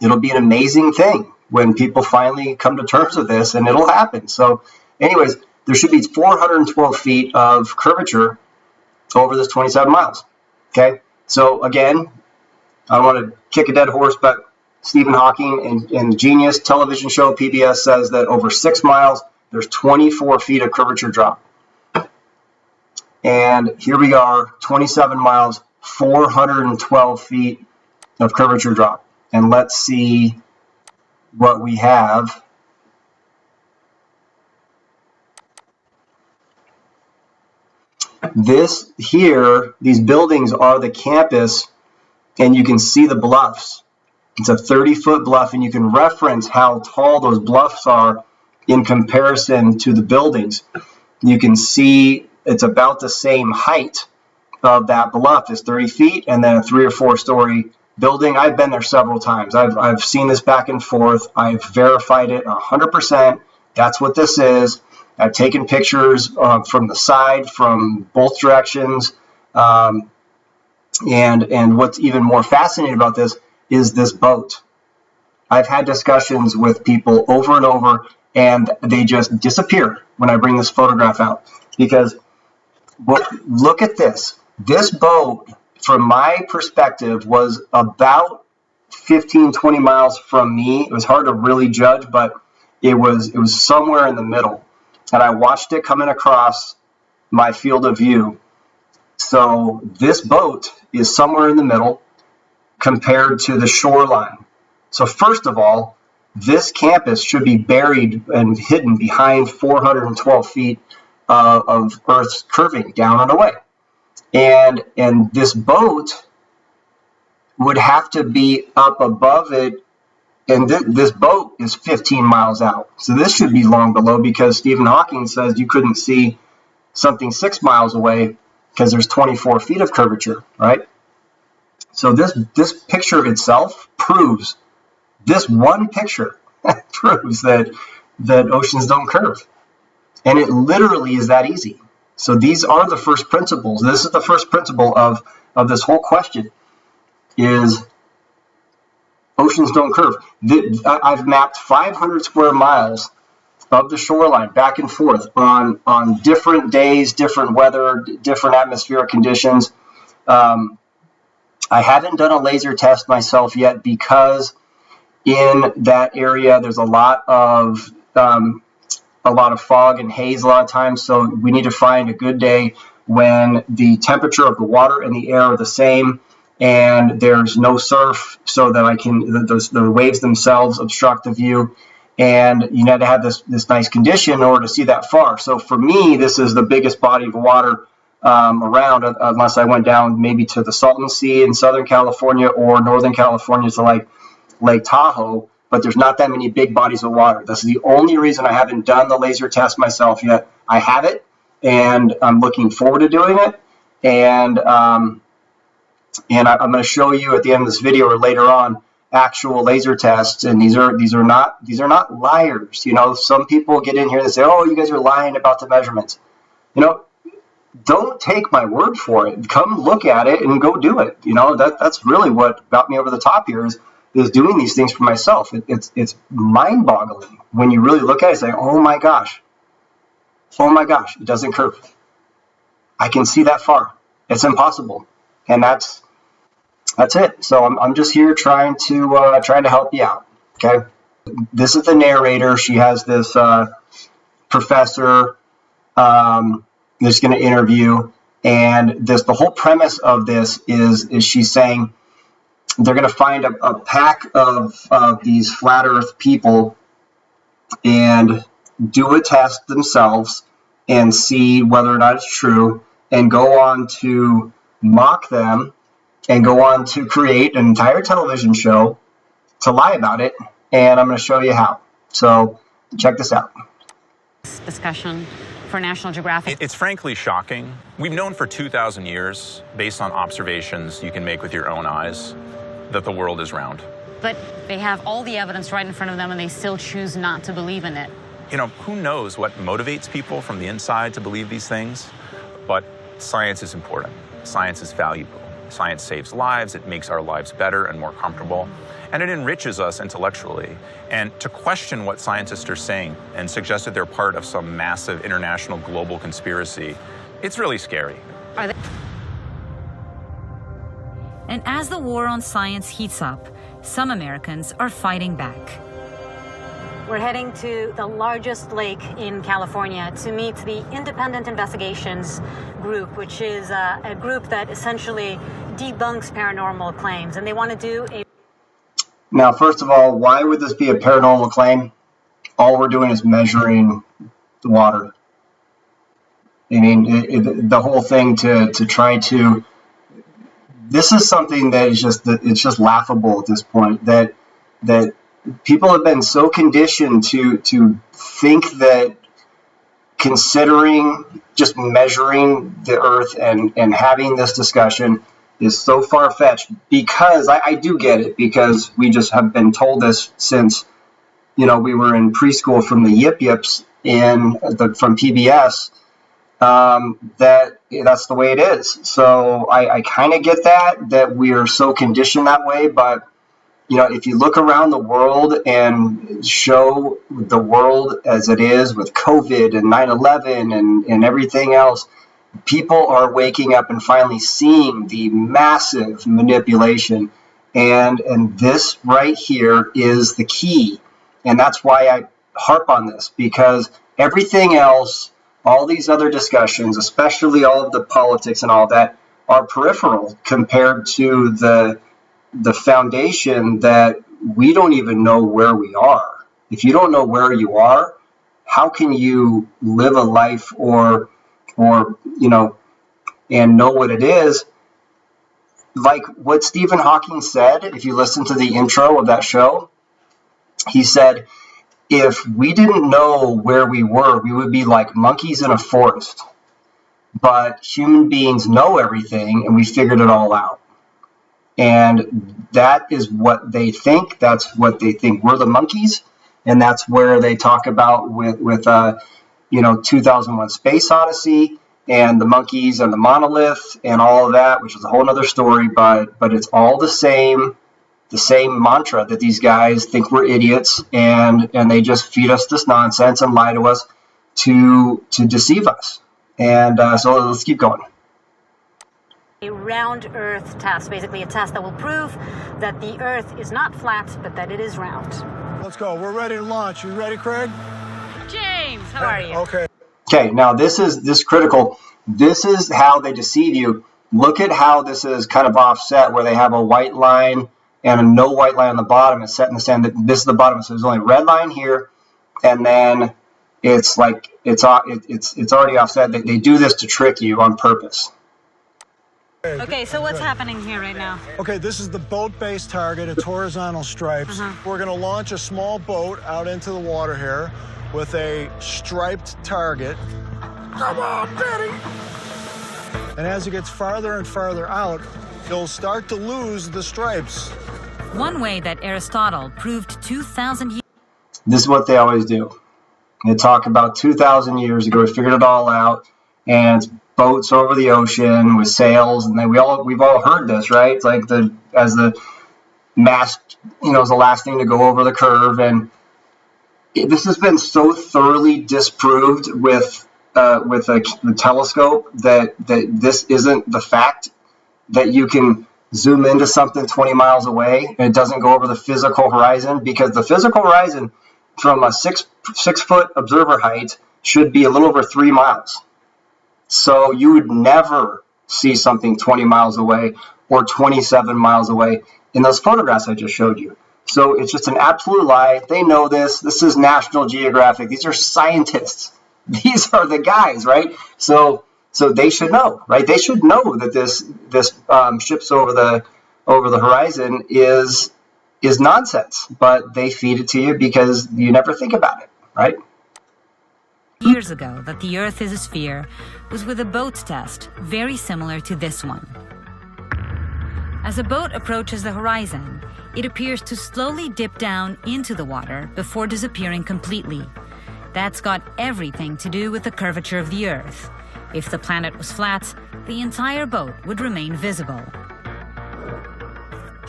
it'll be an amazing thing when people finally come to terms with this, and it'll happen. So anyways, there should be 412 feet of curvature over this 27 miles. Okay, so again, I don't want to kick a dead horse, but Stephen Hawking in the Genius television show PBS says that over 6 miles, there's 24 feet of curvature drop. And here we are, 27 miles, 412 feet of curvature drop. And let's see what we have. This here, these buildings are the campus, and you can see the bluffs. It's a 30-foot bluff, and you can reference how tall those bluffs are in comparison to the buildings. You can see it's about the same height of that bluff is 30 feet, and then a 3 or 4 story building. I've been there several times. I've seen this back and forth. I've verified it 100%. That's what this is. I've taken pictures from the side, from both directions. And what's even more fascinating about this is this boat. I've had discussions with people over and over, and they just disappear when I bring this photograph out. Because look at this. This boat, from my perspective, was about 15, 20 miles from me. It was hard to really judge, but it was somewhere in the middle. And I watched it coming across my field of view. So this boat is somewhere in the middle compared to the shoreline. So first of all, this campus should be buried and hidden behind 412 feet of Earth's curving down and away. And this boat would have to be up above it, and this boat is 15 miles out. So this should be long below, because Stephen Hawking says you couldn't see something 6 miles away because there's 24 feet of curvature, right? So this picture itself proves, this one picture proves that oceans don't curve. And it literally is that easy. So these are the first principles. This is the first principle of this whole question, is oceans don't curve. I've mapped 500 square miles of the shoreline back and forth on different days, different weather, different atmospheric conditions. I haven't done a laser test myself yet, because in that area there's a lot of fog and haze a lot of times. So we need to find a good day when the temperature of the water and the air are the same, and there's no surf, so that the waves themselves obstruct the view. And you need to have this nice condition in order to see that far. So for me, this is the biggest body of water around, unless I went down maybe to the Salton Sea in Southern California, or Northern California to like Lake Tahoe. But there's not that many big bodies of water. That's the only reason I haven't done the laser test myself yet. I have it, and I'm looking forward to doing it. And I'm going to show you at the end of this video or later on actual laser tests. And these are not liars. You know, some people get in here and say, "Oh, you guys are lying about the measurements." You know, don't take my word for it. Come look at it and go do it. You know, that's really what got me over the top here, is doing these things for myself. It's mind-boggling when you really look at it and say, oh my gosh, it doesn't curve. I can see that far. It's impossible. And that's it. So I'm just here trying to help you out. Okay. This is the narrator. She has this professor that's going to interview, and the whole premise of this is she's saying they're going to find a pack of these flat Earth people and do a test themselves and see whether or not it's true, and go on to mock them and go on to create an entire television show to lie about it. And I'm going to show you how. So check this out. Discussion for National Geographic. It's frankly shocking. We've known for 2,000 years, based on observations you can make with your own eyes, that the world is round. But they have all the evidence right in front of them, and they still choose not to believe in it. You know, who knows what motivates people from the inside to believe these things? But science is important. Science is valuable. Science saves lives, it makes our lives better and more comfortable, and it enriches us intellectually. And to question what scientists are saying and suggest that they're part of some massive international global conspiracy, it's really scary. And as the war on science heats up, some Americans are fighting back. We're heading to the largest lake in California to meet the Independent Investigations Group, which is a group that essentially debunks paranormal claims. And they want to do a... Now, first of all, why would this be a paranormal claim? All we're doing is measuring the water. I mean, the whole thing to try to... This is something that is it's just laughable at this point, that people have been so conditioned to think that considering just measuring the earth and having this discussion is so far-fetched, because I do get it, because we just have been told this since, we were in preschool from the Yip Yips from PBS, that's the way it is. So I kind of get that we are so conditioned that way, but if you look around the world and show the world as it is with COVID and 9/11 and everything else, people are waking up and finally seeing the massive manipulation. And this right here is the key. And that's why I harp on this, because everything else, all these other discussions, especially all of the politics and all that, are peripheral compared to the foundation that we don't even know where we are. If you don't know where you are, how can you live a life or and know what it is? Like what Stephen Hawking said, if you listen to the intro of that show, he said, if we didn't know where we were, we would be like monkeys in a forest. But human beings know everything, and we figured it all out. And that is what they think. That's what they think. We're the monkeys, and that's where they talk about with 2001: Space Odyssey and the monkeys and the monolith and all of that, which is a whole other story. But it's all the same mantra that these guys think we're idiots, and they just feed us this nonsense and lie to us to deceive us. And so let's keep going. A round Earth test, basically a test that will prove that the Earth is not flat, but that it is round. Let's go. We're ready to launch. You ready, Craig? James, how are you? Okay, now this is critical. This is how they deceive you. Look at how this is kind of offset, where they have a white line and a no white line on the bottom. It's set in the sand. This is the bottom, so there's only a red line here, and then it's like it's already offset. They do this to trick you on purpose. Okay, so what's happening here right now? Okay, this is the boat-based target. It's horizontal stripes. We're going to launch a small boat out into the water here with a striped target. Come on, Betty! And as it gets farther and farther out, you'll start to lose the stripes. One way that Aristotle proved 2,000 years... This is what they always do. They talk about 2,000 years ago, we figured it all out, and it's boats over the ocean with sails, and then we've all heard this, right? It's like as the mast, is the last thing to go over the curve, and this has been so thoroughly disproved with a telescope that this isn't the fact, that you can zoom into something 20 miles away and it doesn't go over the physical horizon, because the physical horizon from a six foot observer height should be a little over 3 miles. So you would never see something 20 miles away or 27 miles away in those photographs I just showed you. So it's just an absolute lie. They know this. This is National Geographic. These are scientists. These are the guys, right? So they should know, right? They should know that this ships over the horizon is nonsense, but they feed it to you because you never think about it, right? Years ago that the Earth is a sphere was with a boat test very similar to this one. As a boat approaches the horizon, it appears to slowly dip down into the water before disappearing completely. That's got everything to do with the curvature of the Earth. If the planet was flat, the entire boat would remain visible.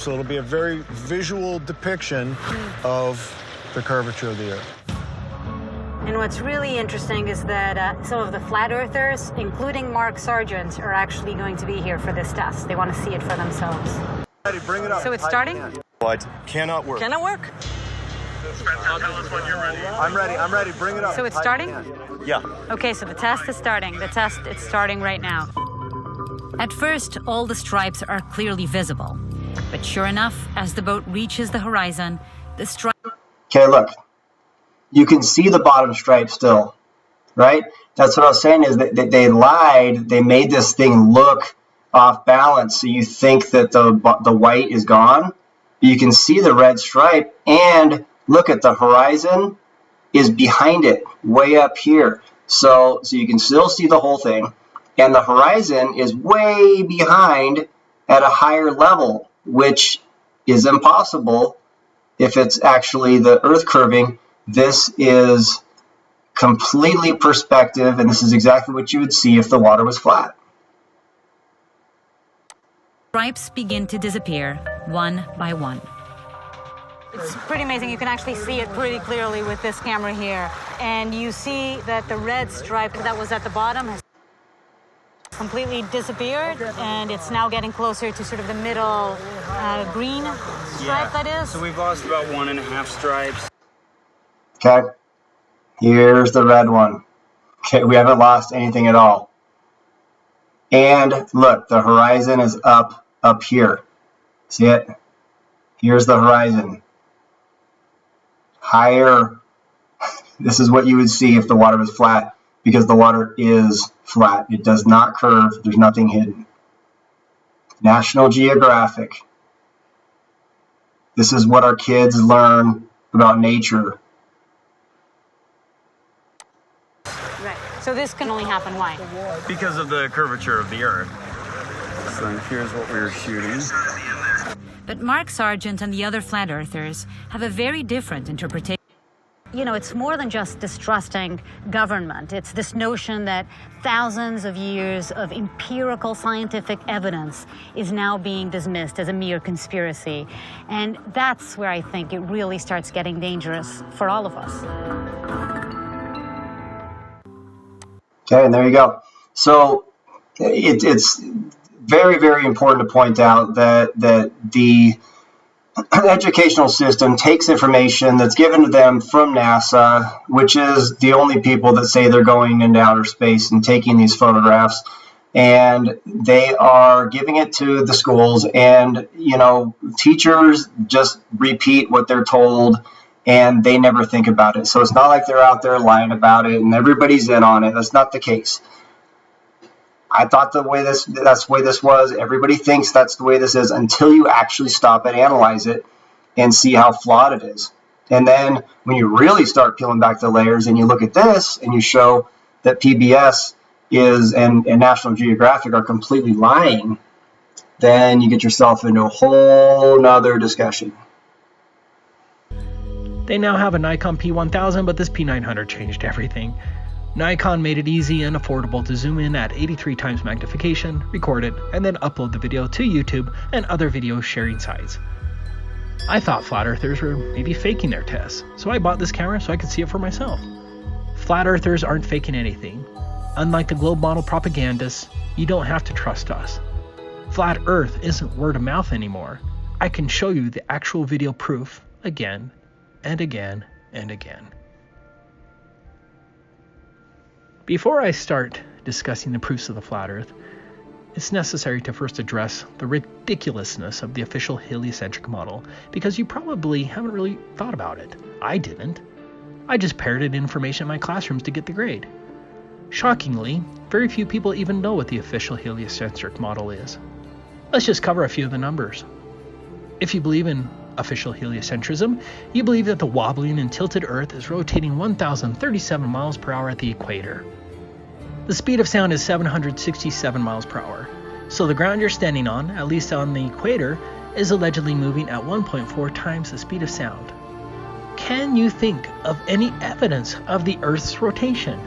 So it'll be a very visual depiction of the curvature of the Earth. And what's really interesting is that some of the flat earthers, including Mark Sargent, are actually going to be here for this test. They want to see it for themselves. Ready, bring it up. So it's starting? Well, it cannot work. Can it work? I'm ready. Bring it up. So it's starting? Yeah. Okay, so the test is starting. It's starting right now. At first, all the stripes are clearly visible. But sure enough, as the boat reaches the horizon, the stripe... Okay, look. You can see the bottom stripe still, right? That's what I was saying is that they lied. They made this thing look off balance, so you think that the white is gone. You can see the red stripe, and look at the horizon is behind it, way up here. So you can still see the whole thing, and the horizon is way behind at a higher level, which is impossible if it's actually the Earth curving. This is completely perspective, and this is exactly what you would see if the water was flat. Stripes begin to disappear one by one. It's pretty amazing. You can actually see it pretty clearly with this camera here. And you see that the red stripe that was at the bottom has completely disappeared, and it's now getting closer to sort of the middle green stripe, that is. So we've lost about 1.5 stripes. Okay, here's the red one. Okay, we haven't lost anything at all. And look, the horizon is up here. See it? Here's the horizon. Higher. This is what you would see if the water was flat, because the water is flat. It does not curve. There's nothing hidden. National Geographic. This is what our kids learn about nature. Right. So this can only happen why? Because of the curvature of the Earth. So here's what we were shooting. But Mark Sargent and the other flat earthers have a very different interpretation. You know, it's more than just distrusting government. It's this notion that thousands of years of empirical scientific evidence is now being dismissed as a mere conspiracy. And that's where I think it really starts getting dangerous for all of us. Okay, and there you go. So it's very, very important to point out that the educational system takes information that's given to them from NASA, which is the only people that say they're going into outer space and taking these photographs, and they are giving it to the schools, and teachers just repeat what they're told, and they never think about it. So it's not like they're out there lying about it and everybody's in on it. That's not the case. I thought that's the way this was. Everybody thinks that's the way this is until you actually stop and analyze it and see how flawed it is. And then when you really start peeling back the layers and you look at this and you show that PBS and National Geographic are completely lying, then you get yourself into a whole nother discussion. They now have a Nikon P1000, but this P900 changed everything. Nikon made it easy and affordable to zoom in at 83 times magnification, record it, and then upload the video to YouTube and other video sharing sites. I thought flat earthers were maybe faking their tests, so I bought this camera so I could see it for myself. Flat earthers aren't faking anything. Unlike the globe model propagandists, you don't have to trust us. Flat Earth isn't word of mouth anymore. I can show you the actual video proof again and again and again. Before I start discussing the proofs of the flat Earth, it's necessary to first address the ridiculousness of the official heliocentric model, because you probably haven't really thought about it. I didn't. I just parroted information in my classrooms to get the grade. Shockingly, very few people even know what the official heliocentric model is. Let's just cover a few of the numbers. If you believe in official heliocentrism, you believe that the wobbling and tilted Earth is rotating 1,037 miles per hour at the equator. The speed of sound is 767 miles per hour, so the ground you're standing on, at least on the equator, is allegedly moving at 1.4 times the speed of sound. Can you think of any evidence of the Earth's rotation?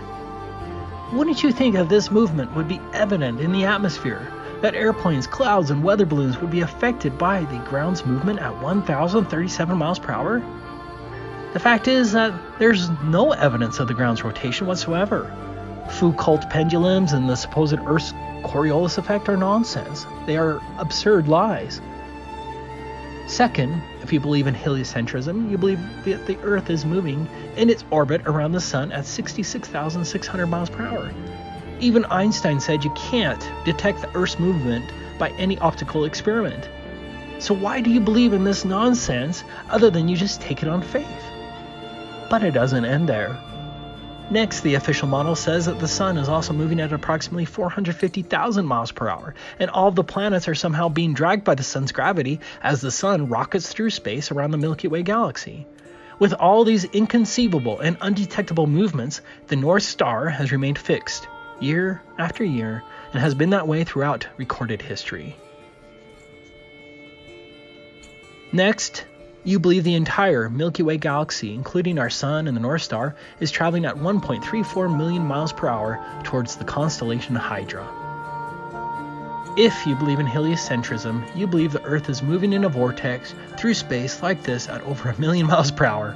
Wouldn't you think that this movement would be evident in the atmosphere, that airplanes, clouds, and weather balloons would be affected by the ground's movement at 1,037 miles per hour? The fact is that there's no evidence of the ground's rotation whatsoever. Foucault pendulums and the supposed Earth's Coriolis effect are nonsense. They are absurd lies. Second, if you believe in heliocentrism, you believe that the Earth is moving in its orbit around the Sun at 66,600 miles per hour. Even Einstein said you can't detect the Earth's movement by any optical experiment. So why do you believe in this nonsense other than you just take it on faith? But it doesn't end there. Next, the official model says that the Sun is also moving at approximately 450,000 miles per hour, and all of the planets are somehow being dragged by the Sun's gravity as the Sun rockets through space around the Milky Way galaxy. With all these inconceivable and undetectable movements, the North Star has remained fixed, year after year, and has been that way throughout recorded history. Next, you believe the entire Milky Way galaxy, including our Sun and the North Star, is traveling at 1.34 million miles per hour towards the constellation Hydra. If you believe in heliocentrism, you believe the Earth is moving in a vortex through space like this at over 1 million miles per hour.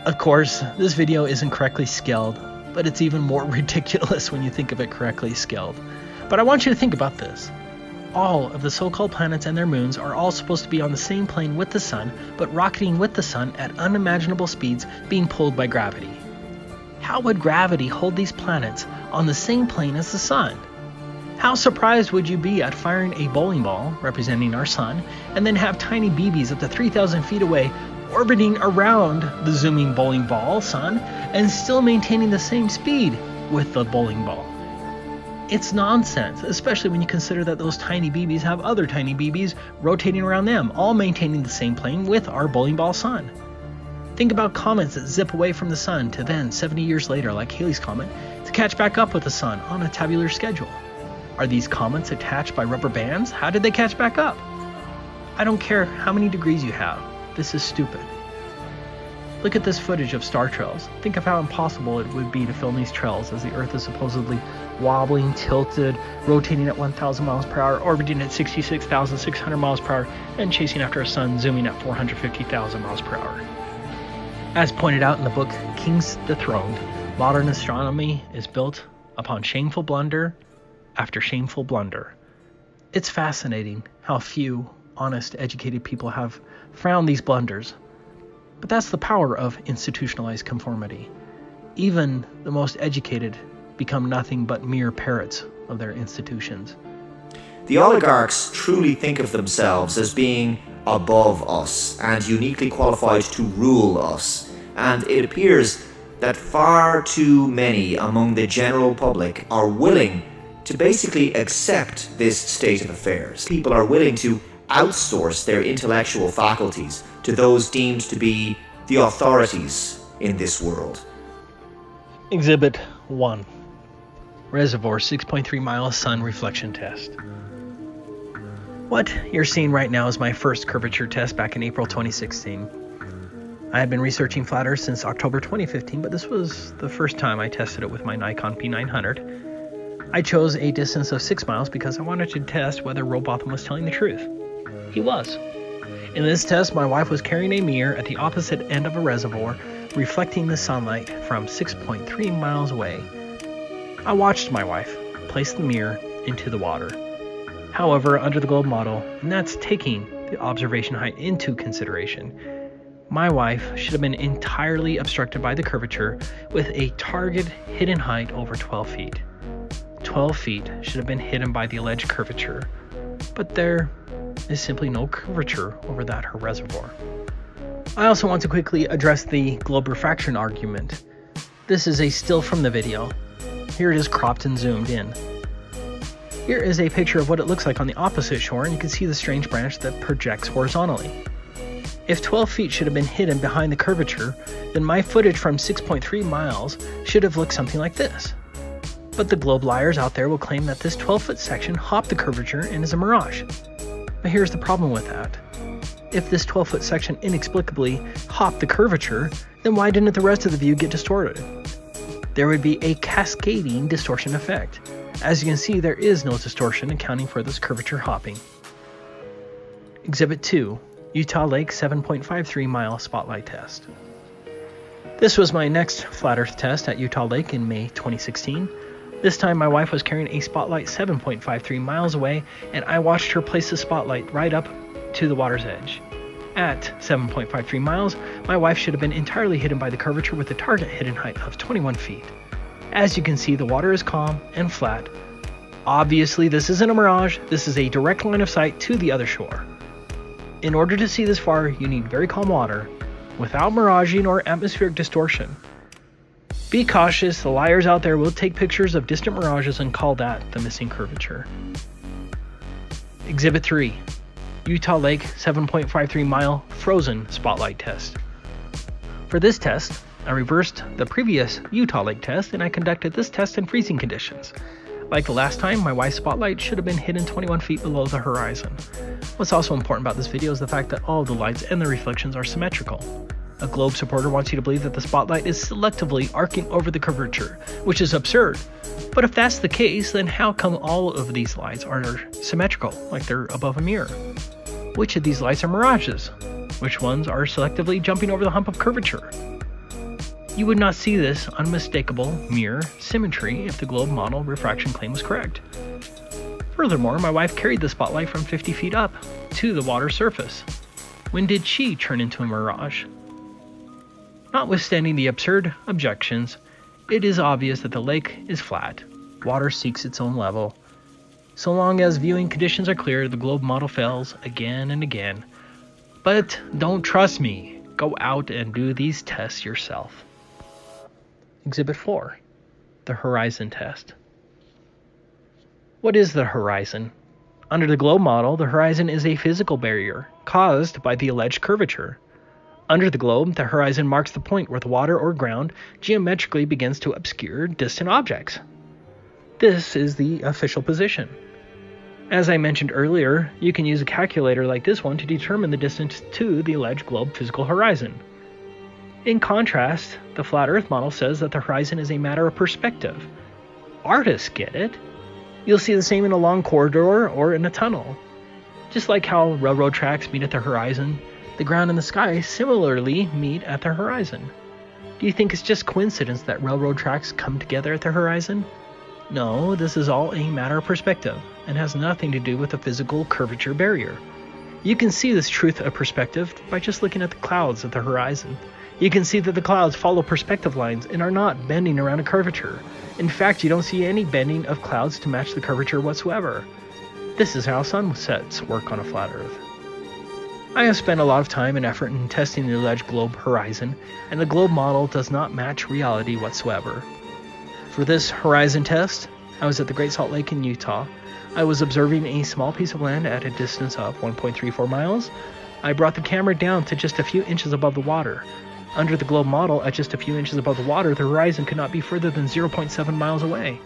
Of course, this video isn't correctly scaled, but it's even more ridiculous when you think of it correctly scaled. But I want you to think about this. All of the so-called planets and their moons are all supposed to be on the same plane with the Sun, but rocketing with the Sun at unimaginable speeds, being pulled by gravity. How would gravity hold these planets on the same plane as the Sun? How surprised would you be at firing a bowling ball, representing our Sun, and then have tiny BBs up to 3,000 feet away orbiting around the zooming bowling ball, Sun, and still maintaining the same speed with the bowling ball? It's nonsense, especially when you consider that those tiny BBs have other tiny BBs rotating around them, all maintaining the same plane with our bowling ball Sun. Think about comets that zip away from the Sun to then, 70 years later, like Halley's Comet, to catch back up with the Sun on a tabular schedule. Are these comets attached by rubber bands? How did they catch back up? I don't care how many degrees you have. This is stupid. Look at this footage of star trails. Think of how impossible it would be to film these trails as the Earth is supposedly wobbling, tilted, rotating at 1,000 miles per hour, orbiting at 66,600 miles per hour, and chasing after a Sun zooming at 450,000 miles per hour. As pointed out in the book Kings Dethroned, modern astronomy is built upon shameful blunder after shameful blunder. It's fascinating how few honest, educated people have found these blunders. But that's the power of institutionalized conformity. Even the most educated become nothing but mere parrots of their institutions. The oligarchs truly think of themselves as being above us and uniquely qualified to rule us, and it appears that far too many among the general public are willing to basically accept this state of affairs. People are willing to outsource their intellectual faculties to those deemed to be the authorities in this world. Exhibit 1. Reservoir 6.3 mile Sun reflection test. What you're seeing right now is my first curvature test back in April 2016. I had been researching flat Earth since October 2015, but this was the first time I tested it with my Nikon P900. I chose a distance of 6 miles because I wanted to test whether Robotham was telling the truth. He was. In this test, my wife was carrying a mirror at the opposite end of a reservoir, reflecting the sunlight from 6.3 miles away. I watched my wife place the mirror into the water. However, under the globe model, and that's taking the observation height into consideration, my wife should have been entirely obstructed by the curvature with a target hidden height over 12 feet. 12 feet should have been hidden by the alleged curvature, but there is simply no curvature over that her reservoir. I also want to quickly address the globe refraction argument. This is a still from the video. Here it is cropped and zoomed in. Here is a picture of what it looks like on the opposite shore, and you can see the strange branch that projects horizontally. If 12 feet should have been hidden behind the curvature, then my footage from 6.3 miles should have looked something like this. But the globe liars out there will claim that this 12-foot section hopped the curvature and is a mirage. But here's the problem with that. If this 12-foot section inexplicably hopped the curvature, then why didn't the rest of the view get distorted? There would be a cascading distortion effect. As you can see, there is no distortion accounting for this curvature hopping. Exhibit 2, Utah Lake 7.53 mile spotlight test. This was my next flat earth test at Utah Lake in May 2016. This time my wife was carrying a spotlight 7.53 miles away, and I watched her place the spotlight right up to the water's edge. At 7.53 miles, my wife should have been entirely hidden by the curvature with a target hidden height of 21 feet. As you can see, the water is calm and flat. Obviously, this isn't a mirage, this is a direct line of sight to the other shore. In order to see this far, you need very calm water, without miraging or atmospheric distortion. Be cautious, the liars out there will take pictures of distant mirages and call that the missing curvature. Exhibit 3, Utah Lake 7.53 mile frozen spotlight test. For this test, I reversed the previous Utah Lake test and I conducted this test in freezing conditions. Like the last time, my wife's spotlight should have been hidden 21 feet below the horizon. What's also important about this video is the fact that all the lights and the reflections are symmetrical. A globe supporter wants you to believe that the spotlight is selectively arcing over the curvature, which is absurd. But if that's the case, then how come all of these lights are symmetrical, like they're above a mirror? Which of these lights are mirages? Which ones are selectively jumping over the hump of curvature? You would not see this unmistakable mirror symmetry if the globe model refraction claim was correct. Furthermore, my wife carried the spotlight from 50 feet up to the water surface. When did she turn into a mirage? Notwithstanding the absurd objections, it is obvious that the lake is flat. Water seeks its own level. So long as viewing conditions are clear, the globe model fails again and again. But don't trust me. Go out and do these tests yourself. Exhibit 4, the horizon test. What is the horizon? Under the globe model, the horizon is a physical barrier caused by the alleged curvature. Under the globe, the horizon marks the point where the water or ground geometrically begins to obscure distant objects. This is the official position. As I mentioned earlier, you can use a calculator like this one to determine the distance to the alleged globe physical horizon. In contrast, the flat earth model says that the horizon is a matter of perspective. Artists get it. You'll see the same in a long corridor or in a tunnel. Just like how railroad tracks meet at the horizon, the ground and the sky similarly meet at the horizon. Do you think it's just coincidence that railroad tracks come together at the horizon? No, this is all a matter of perspective and has nothing to do with the physical curvature barrier. You can see this truth of perspective by just looking at the clouds at the horizon. You can see that the clouds follow perspective lines and are not bending around a curvature. In fact, you don't see any bending of clouds to match the curvature whatsoever. This is how sunsets work on a flat Earth. I have spent a lot of time and effort in testing the alleged globe horizon, and the globe model does not match reality whatsoever. For this horizon test, I was at the Great Salt Lake in Utah. I was observing a small piece of land at a distance of 1.34 miles. I brought the camera down to just a few inches above the water. Under the globe model, at just a few inches above the water, the horizon could not be further than 0.7 miles away.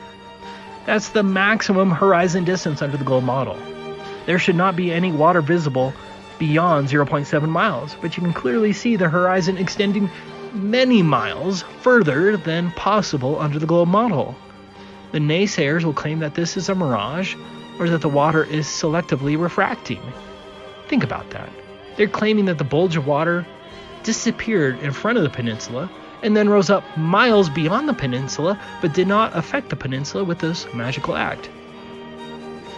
That's the maximum horizon distance under the globe model. There should not be any water visible beyond 0.7 miles, but you can clearly see the horizon extending many miles further than possible under the globe model. The naysayers will claim that this is a mirage or that the water is selectively refracting. Think about that. They're claiming that the bulge of water disappeared in front of the peninsula and then rose up miles beyond the peninsula but did not affect the peninsula with this magical act.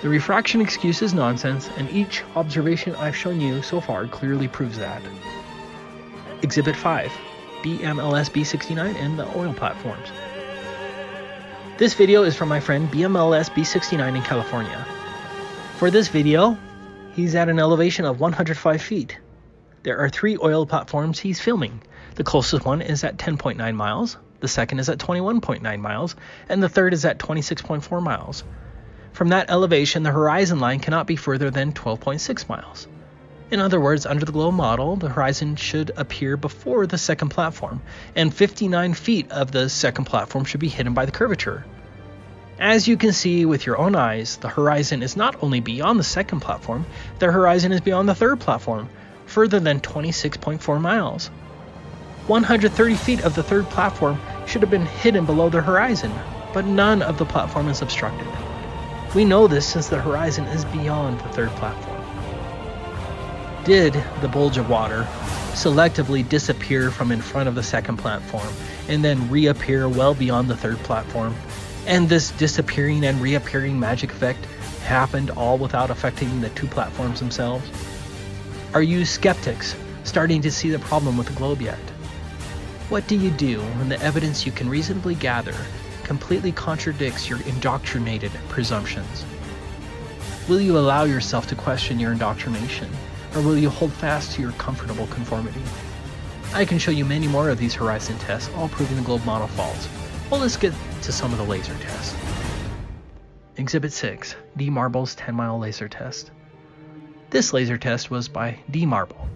The refraction excuse is nonsense, and each observation I've shown you so far clearly proves that. Exhibit 5, BMLS B69 and the oil platforms. This video is from my friend BMLS B69 in California. For this video, he's at an elevation of 105 feet. There are 3 oil platforms he's filming. The closest one is at 10.9 miles, the second is at 21.9 miles, and the third is at 26.4 miles. From that elevation, the horizon line cannot be further than 12.6 miles. In other words, under the globe model, the horizon should appear before the second platform, and 59 feet of the second platform should be hidden by the curvature. As you can see with your own eyes, the horizon is not only beyond the second platform, the horizon is beyond the third platform, further than 26.4 miles. 130 feet of the third platform should have been hidden below the horizon. but none of the platform is obstructed. We know this since the horizon is beyond the third platform. Did the bulge of water selectively disappear from in front of the second platform and then reappear well beyond the third platform? And this disappearing and reappearing magic effect happened all without affecting the two platforms themselves? Are you skeptics starting to see the problem with the globe yet? What do you do when the evidence you can reasonably gather completely contradicts your indoctrinated presumptions? Will you allow yourself to question your indoctrination, or will you hold fast to your comfortable conformity? I can show you many more of these horizon tests, all proving the globe model false. Well, let's get to some of the laser tests. Exhibit 6, D. Marble's 10-mile laser test. This laser test was by D. Marble.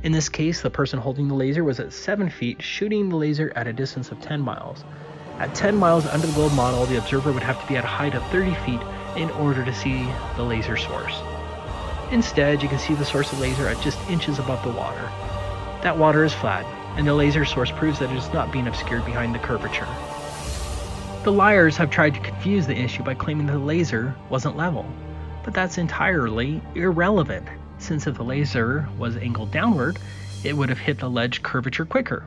In this case, the person holding the laser was at 7 feet, shooting the laser at a distance of 10 miles. At 10 miles under the globe model, the observer would have to be at a height of 30 feet in order to see the laser source. Instead, you can see the source of the laser at just inches above the water. That water is flat, and the laser source proves that it is not being obscured behind the curvature. The liars have tried to confuse the issue by claiming that the laser wasn't level, but that's entirely irrelevant, since if the laser was angled downward, it would have hit the ledge curvature quicker.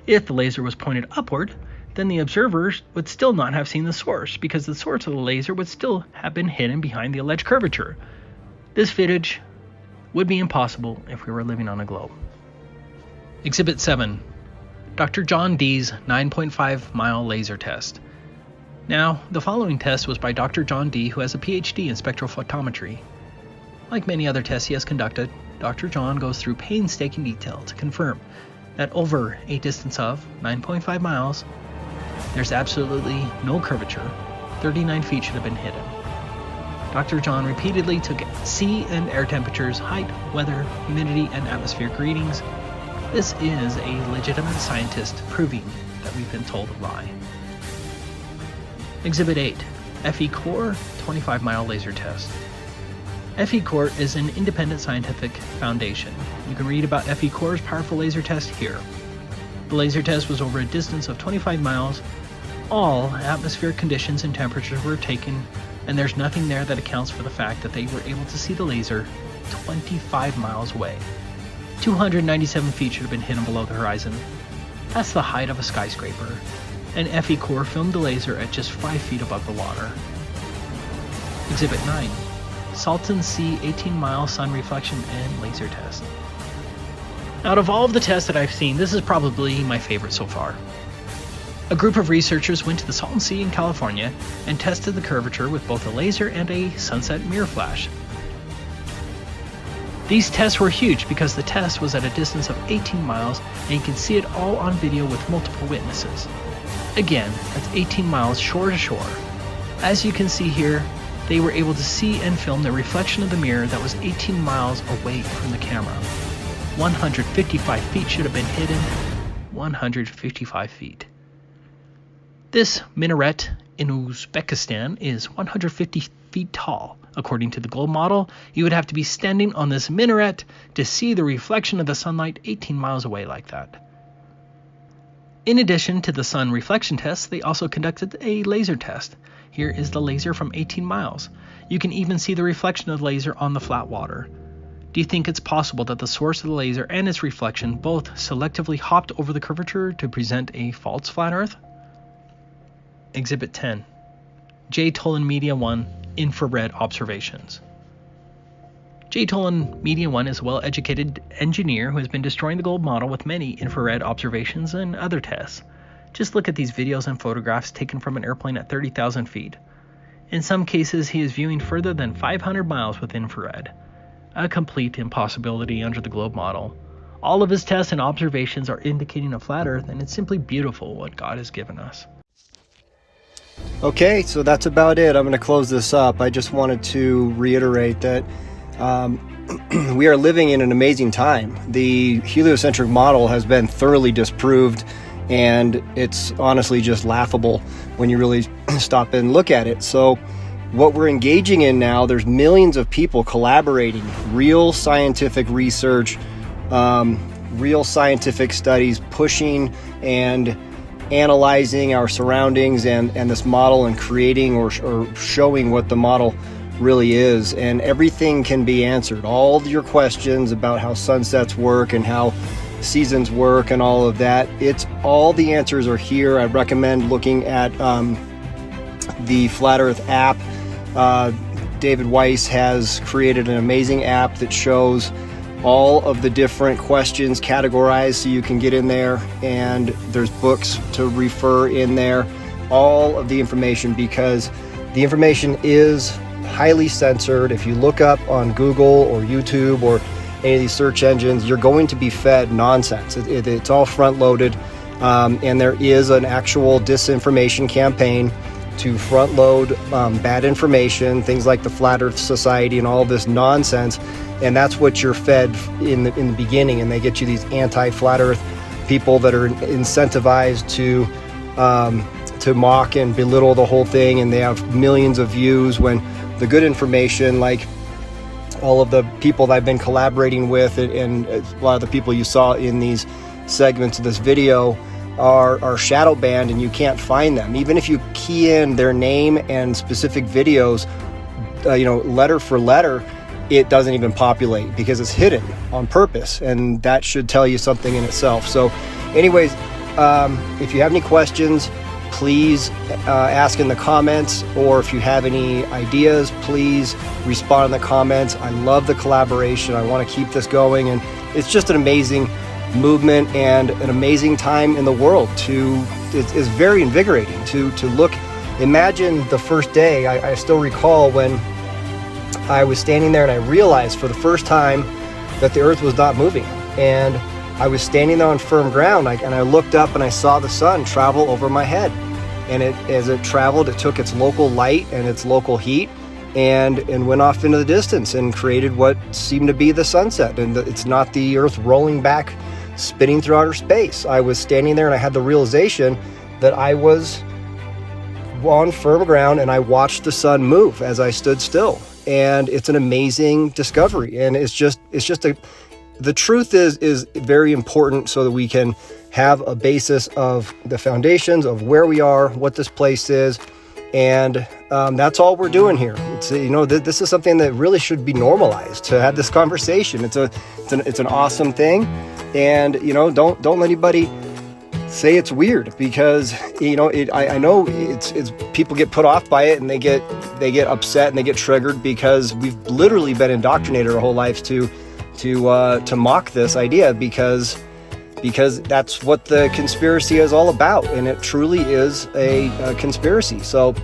If the laser was pointed upward, then the observers would still not have seen the source, because the source of the laser would still have been hidden behind the alleged curvature. This footage would be impossible if we were living on a globe. Exhibit 7, Dr. John Dee's 9.5-mile laser test. Now, the following test was by Dr. John Dee, who has a PhD in spectrophotometry. Like many other tests he has conducted, Dr. John goes through painstaking detail to confirm that over a distance of 9.5 miles, there's absolutely no curvature. 39 feet should have been hidden. Dr. John repeatedly took sea and air temperatures, height, weather, humidity, and atmospheric readings. This is a legitimate scientist proving that we've been told a lie. Exhibit 8, FE Core 25-mile laser test. FE Core is an independent scientific foundation. You can read about FE Core's powerful laser test here. The laser test was over a distance of 25 miles. All atmospheric conditions and temperatures were taken, and there's nothing there that accounts for the fact that they were able to see the laser 25 miles away. 297 feet should have been hidden below the horizon. That's the height of a skyscraper. And FE Core filmed the laser at just 5 feet above the water. Exhibit 9, Salton Sea 18-mile sun reflection and laser test. Out of all of the tests that I've seen, this is probably my favorite so far. A group of researchers went to the Salton Sea in California and tested the curvature with both a laser and a sunset mirror flash. These tests were huge because the test was at a distance of 18 miles and you can see it all on video with multiple witnesses. Again, that's 18 miles shore to shore. As you can see here, they were able to see and film the reflection of the mirror that was 18 miles away from the camera. 155 feet should have been hidden. 155 feet. This minaret in Uzbekistan is 150 feet tall. According to the globe model, you would have to be standing on this minaret to see the reflection of the sunlight 18 miles away like that. In addition to the sun reflection test, they also conducted a laser test. Here is the laser from 18 miles. You can even see the reflection of the laser on the flat water. Do you think it's possible that the source of the laser and its reflection both selectively hopped over the curvature to present a false flat Earth? Exhibit 10, J. Tolan Media 1 Infrared Observations. J. Tolan Media 1 is a well-educated engineer who has been destroying the globe model with many infrared observations and other tests. Just look at these videos and photographs taken from an airplane at 30,000 feet. In some cases, he is viewing further than 500 miles with infrared. A complete impossibility under the globe model. All of his tests and observations are indicating a flat Earth, and it's simply beautiful what God has given us. Okay, so that's about it. I'm going to close this up. I just wanted to reiterate that we are living in an amazing time. The heliocentric model has been thoroughly disproved, and it's honestly just laughable when you really stop and look at it. So what we're engaging in now, there's millions of people collaborating, real scientific research, real scientific studies pushing and analyzing our surroundings and this model and creating or showing what the model really is, and everything can be answered. All your questions about how sunsets work and how seasons work and all of that, it's all the answers are here. I recommend looking at the Flat Earth app. David Weiss has created an amazing app that shows all of the different questions categorized, so you can get in there, and there's books to refer in there, all of the information, because the information is highly censored. If you look up on Google or YouTube or any of these search engines, you're going to be fed nonsense. It's all front loaded, and there is an actual disinformation campaign to front load bad information, things like the Flat Earth Society and all this nonsense, and that's what you're fed in the beginning. And they get you these anti-Flat Earth people that are incentivized to mock and belittle the whole thing, and they have millions of views, when the good information, like all of the people that I've been collaborating with and a lot of the people you saw in these segments of this video, are shadow banned, and you can't find them. Even if you key in their name and specific videos, letter for letter, it doesn't even populate because it's hidden on purpose, and that should tell you something in itself. So anyways, if you have any questions, please ask in the comments, or if you have any ideas, please respond in the comments. I love the collaboration. I want to keep this going, and it's just an amazing movement and an amazing time in the world. It's very invigorating to look. Imagine the first day. I still recall when I was standing there and I realized for the first time that the earth was not moving, and I was standing there on firm ground, and I looked up and I saw the sun travel over my head, and as it traveled, it took its local light and its local heat and went off into the distance and created what seemed to be the sunset. And it's not the earth rolling back, spinning through outer space. I was standing there and I had the realization that I was on firm ground, and I watched the sun move as I stood still. And it's an amazing discovery. And the truth is very important, so that we can have a basis of the foundations of where we are, what this place is. And that's all we're doing here. It's, this is something that really should be normalized, to have this conversation. It's an awesome thing. And don't let anybody say it's weird, because I know it's people get put off by it, and they get upset and they get triggered, because we've literally been indoctrinated our whole lives to mock this idea, because that's what the conspiracy is all about, and it truly is a conspiracy. So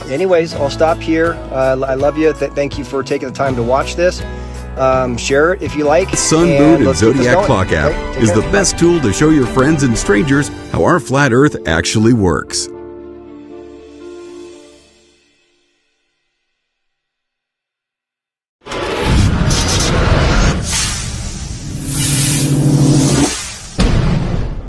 anyways, I'll stop here. I love you. Thank you for taking the time to watch this. Share it if you like. Sun, Moon, and Zodiac Clock app is the best tool to show your friends and strangers how our flat Earth actually works.